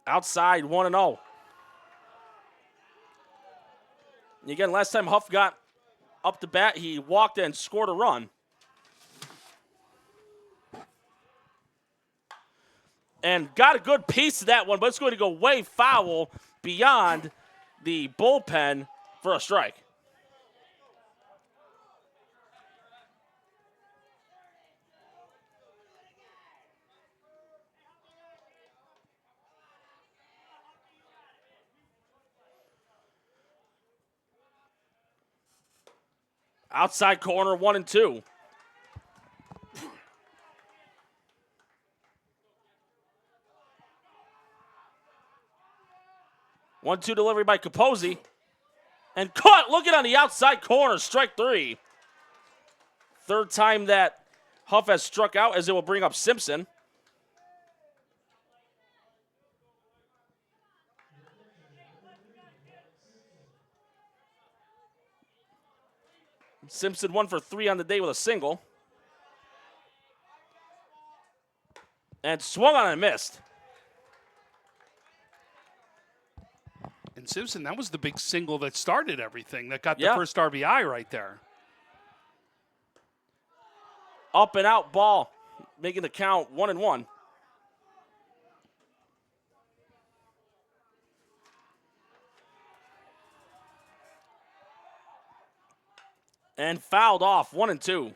Outside, 1-0. Again, last time Huff got up to bat, he walked and scored a run. And got a good piece of that one, but it's going to go way foul beyond the bullpen for a strike. Outside corner, 1-2. One-two delivery by Capozzi. And caught, looking on the outside corner, strike three. Third time that Huff has struck out, as it will bring up Simpson. Simpson 1 for 3 on the day with a single. And swung on and missed. And Simpson, that was the big single that started everything, that got the first RBI right there. Up and out ball, making the count 1-1. And fouled off, 1-2.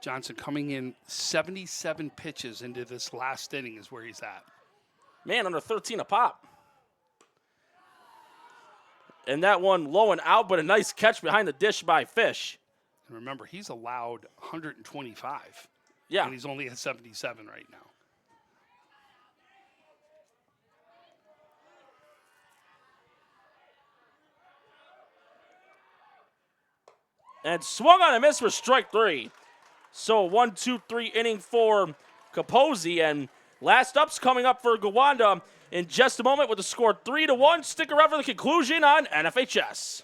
Johnson coming in 77 pitches into this last inning is where he's at. Man, under 13 a pop. And that one low and out, but a nice catch behind the dish by Fish. And remember, he's allowed 125. Yeah. And he's only at 77 right now. And swung on a miss for strike three. So 1-2-3 inning for Capozzi. And last up's coming up for Gowanda in just a moment with the score 3-1. Stick around for the conclusion on NFHS.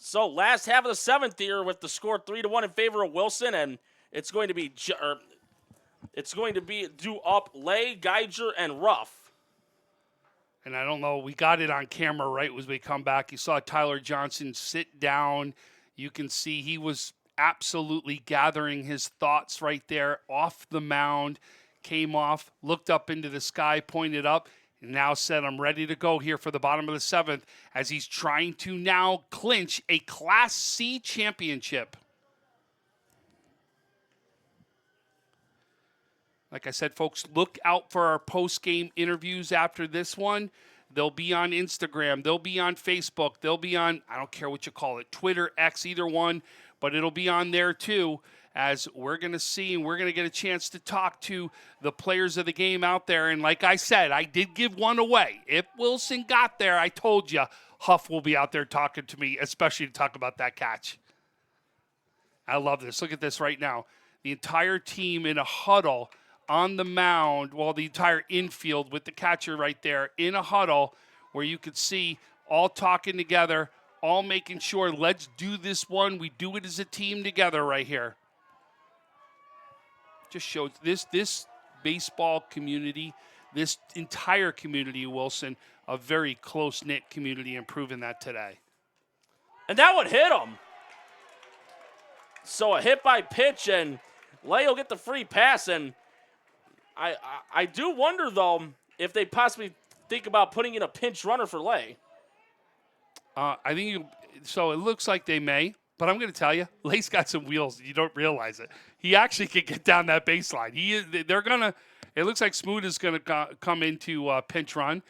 So last half of the seventh here with the score 3-1 in favor of Wilson, and it's going to be due up Lay, Geiger, and Ruff. And I don't know, we got it on camera right as we come back. You saw Tyler Johnson sit down. You can see he was absolutely gathering his thoughts right there off the mound, came off, looked up into the sky, pointed up, and now said, I'm ready to go here for the bottom of the seventh as he's trying to now clinch a Class C championship. Like I said, folks, look out for our post-game interviews after this one. They'll be on Instagram. They'll be on Facebook. They'll be on, I don't care what you call it, Twitter, X, either one, but it'll be on there too as we're going to see and we're going to get a chance to talk to the players of the game out there. And like I said, I did give one away. If Wilson got there, I told you Huff will be out there talking to me, especially to talk about that catch. I love this. Look at this right now. The entire team in a huddle on the mound, well, the entire infield with the catcher right there in a huddle where you could see all talking together, all making sure, let's do this one. We do it as a team together right here. Just shows this baseball community, this entire community, Wilson, a very close-knit community, and proving that today. And that would hit him. So a hit by pitch, and Lay will get the free pass. And I do wonder, though, if they possibly think about putting in a pinch runner for Lay. I think so it looks like they may, but I'm going to tell you, Lay's got some wheels. You don't realize it. He actually can get down that baseline. It looks like Smoot is going to come into pinch run.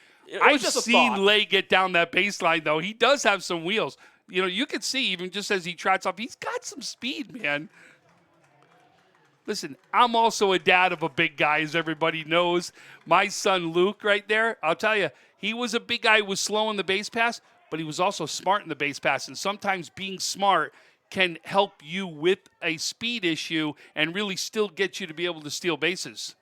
I've seen Lay get down that baseline, though. He does have some wheels. You know, you could see even just as he trots off, he's got some speed, man. Listen, I'm also a dad of a big guy, as everybody knows. My son Luke right there, I'll tell you, he was a big guy who was slow in the base pass, but he was also smart in the base pass. And sometimes being smart can help you with a speed issue and really still get you to be able to steal bases.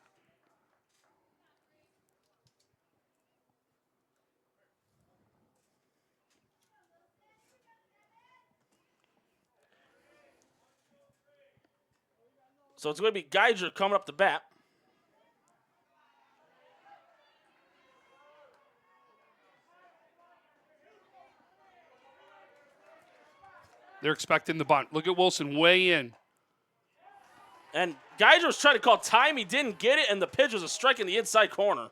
So it's going to be Geiger coming up the bat. They're expecting the bunt. Look at Wilson way in. And Geiger was trying to call time. He didn't get it, and the pitch was a strike in the inside corner.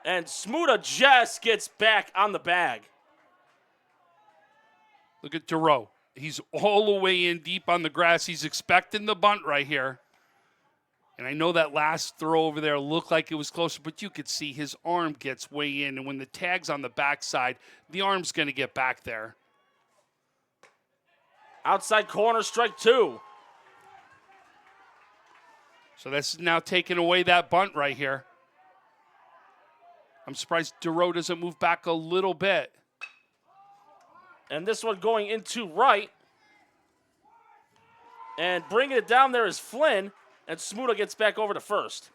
And Smuda just gets back on the bag. Look at Dureau. He's all the way in deep on the grass. He's expecting the bunt right here. And I know that last throw over there looked like it was closer, but you could see his arm gets way in. And when the tag's on the backside, the arm's going to get back there. Outside corner, strike two. So that's now taking away that bunt right here. I'm surprised Dureau doesn't move back a little bit. And this one going into right. And bringing it down there is Flynn. And Smuda gets back over to first.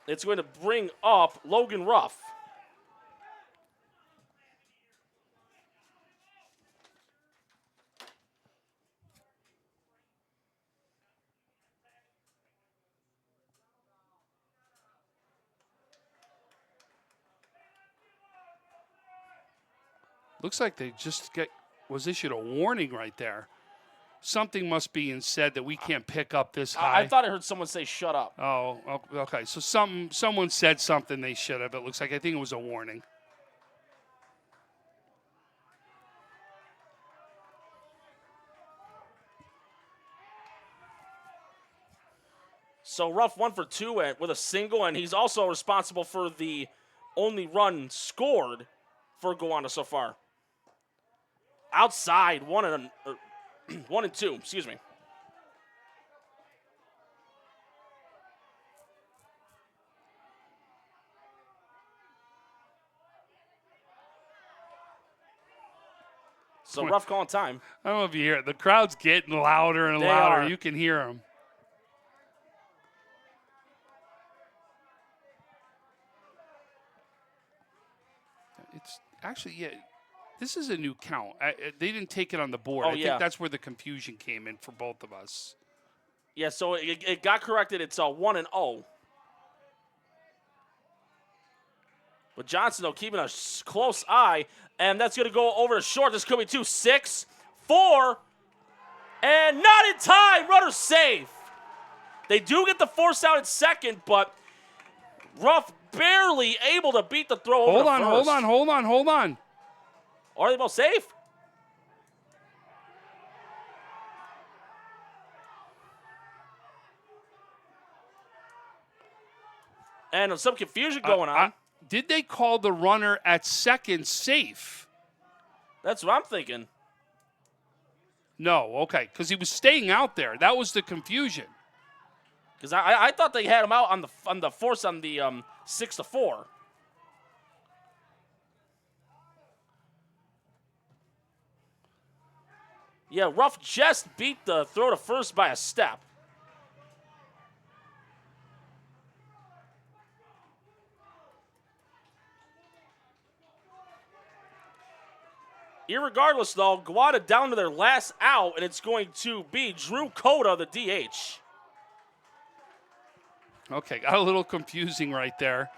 It's going to bring up Logan Ruff. Looks like they just was issued a warning right there. Something must be said that we can't pick up this high. I thought I heard someone say shut up. Oh, okay. So someone said something they should have. It looks like I think it was a warning. So Ruff 1 for 2 with a single, and he's also responsible for the only run scored for Gowanda so far. Outside, 1 and 2, excuse me. So Ruff calling time. I don't know if you hear it. The crowd's getting louder and louder. You can hear them. It's actually, yeah, this is a new count. They didn't take it on the board. I think that's where the confusion came in for both of us. Yeah, so it got corrected. It's 1-0. But Johnson, though, keeping a close eye, and that's going to go over to short. This could be 2, 6, 4, and not in time. Runner safe. They do get the force out at second, but Ruff barely able to beat the throw over to first. Hold on. Are they both safe? And some confusion going on. did they call the runner at second safe? That's what I'm thinking. No, okay, because he was staying out there. That was the confusion. Because I thought they had him out on the force on the 6-4. Yeah, Ruff just beat the throw to first by a step. Irregardless, though, Gowanda down to their last out, and it's going to be Drew Cota, the DH. Okay, got a little confusing right there.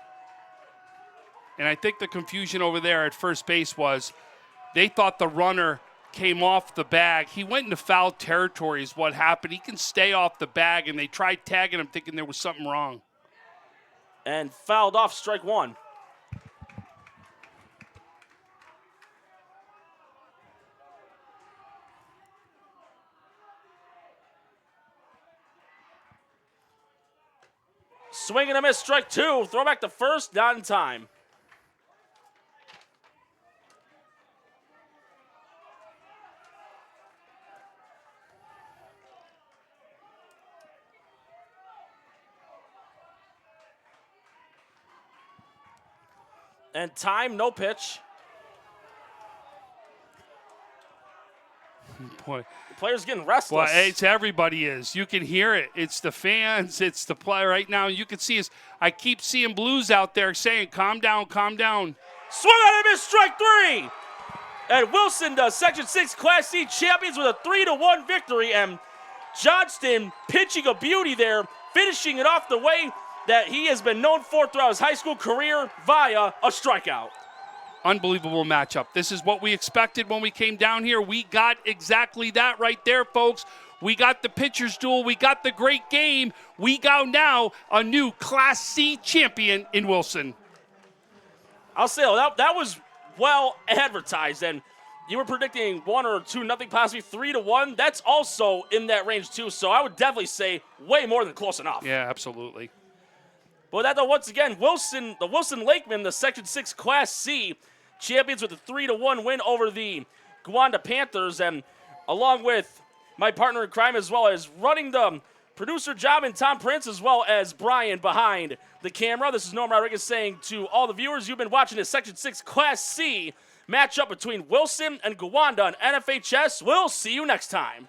And I think the confusion over there at first base was they thought the runner came off the bag. He went into foul territory is what happened. He can stay off the bag, and they tried tagging him thinking there was something wrong. And fouled off, strike one. Swing and a miss, strike two. Throw back to first, not in time. And time, no pitch. Boy. The player's getting restless. Well, it's everybody is. You can hear it. It's the fans. It's the player right now. You can see I keep seeing Blues out there saying, calm down, calm down. Swung on and miss, strike three. And Wilson does Section 6 Class C champions with a 3-1 victory. And Johnston pitching a beauty there, finishing it off the way that he has been known for throughout his high school career via a strikeout. Unbelievable matchup. This is what we expected when we came down here. We got exactly that right there, folks. We got the pitcher's duel. We got the great game. We got now a new Class C champion in Wilson. I'll say that was well advertised, and you were predicting 1 or 2-0, possibly 3-1. That's also in that range too. So I would definitely say way more than close enough. Yeah, absolutely. But that, though, once again, the Wilson Lakemen, the Section 6 Class C champions with a 3-1 win over the Gowanda Panthers. And along with my partner in crime, as well as running the producer job, and Tom Prince, as well as Brian behind the camera. This is Norm Rodriguez saying to all the viewers, you've been watching the Section 6 Class C matchup between Wilson and Gowanda on NFHS. We'll see you next time.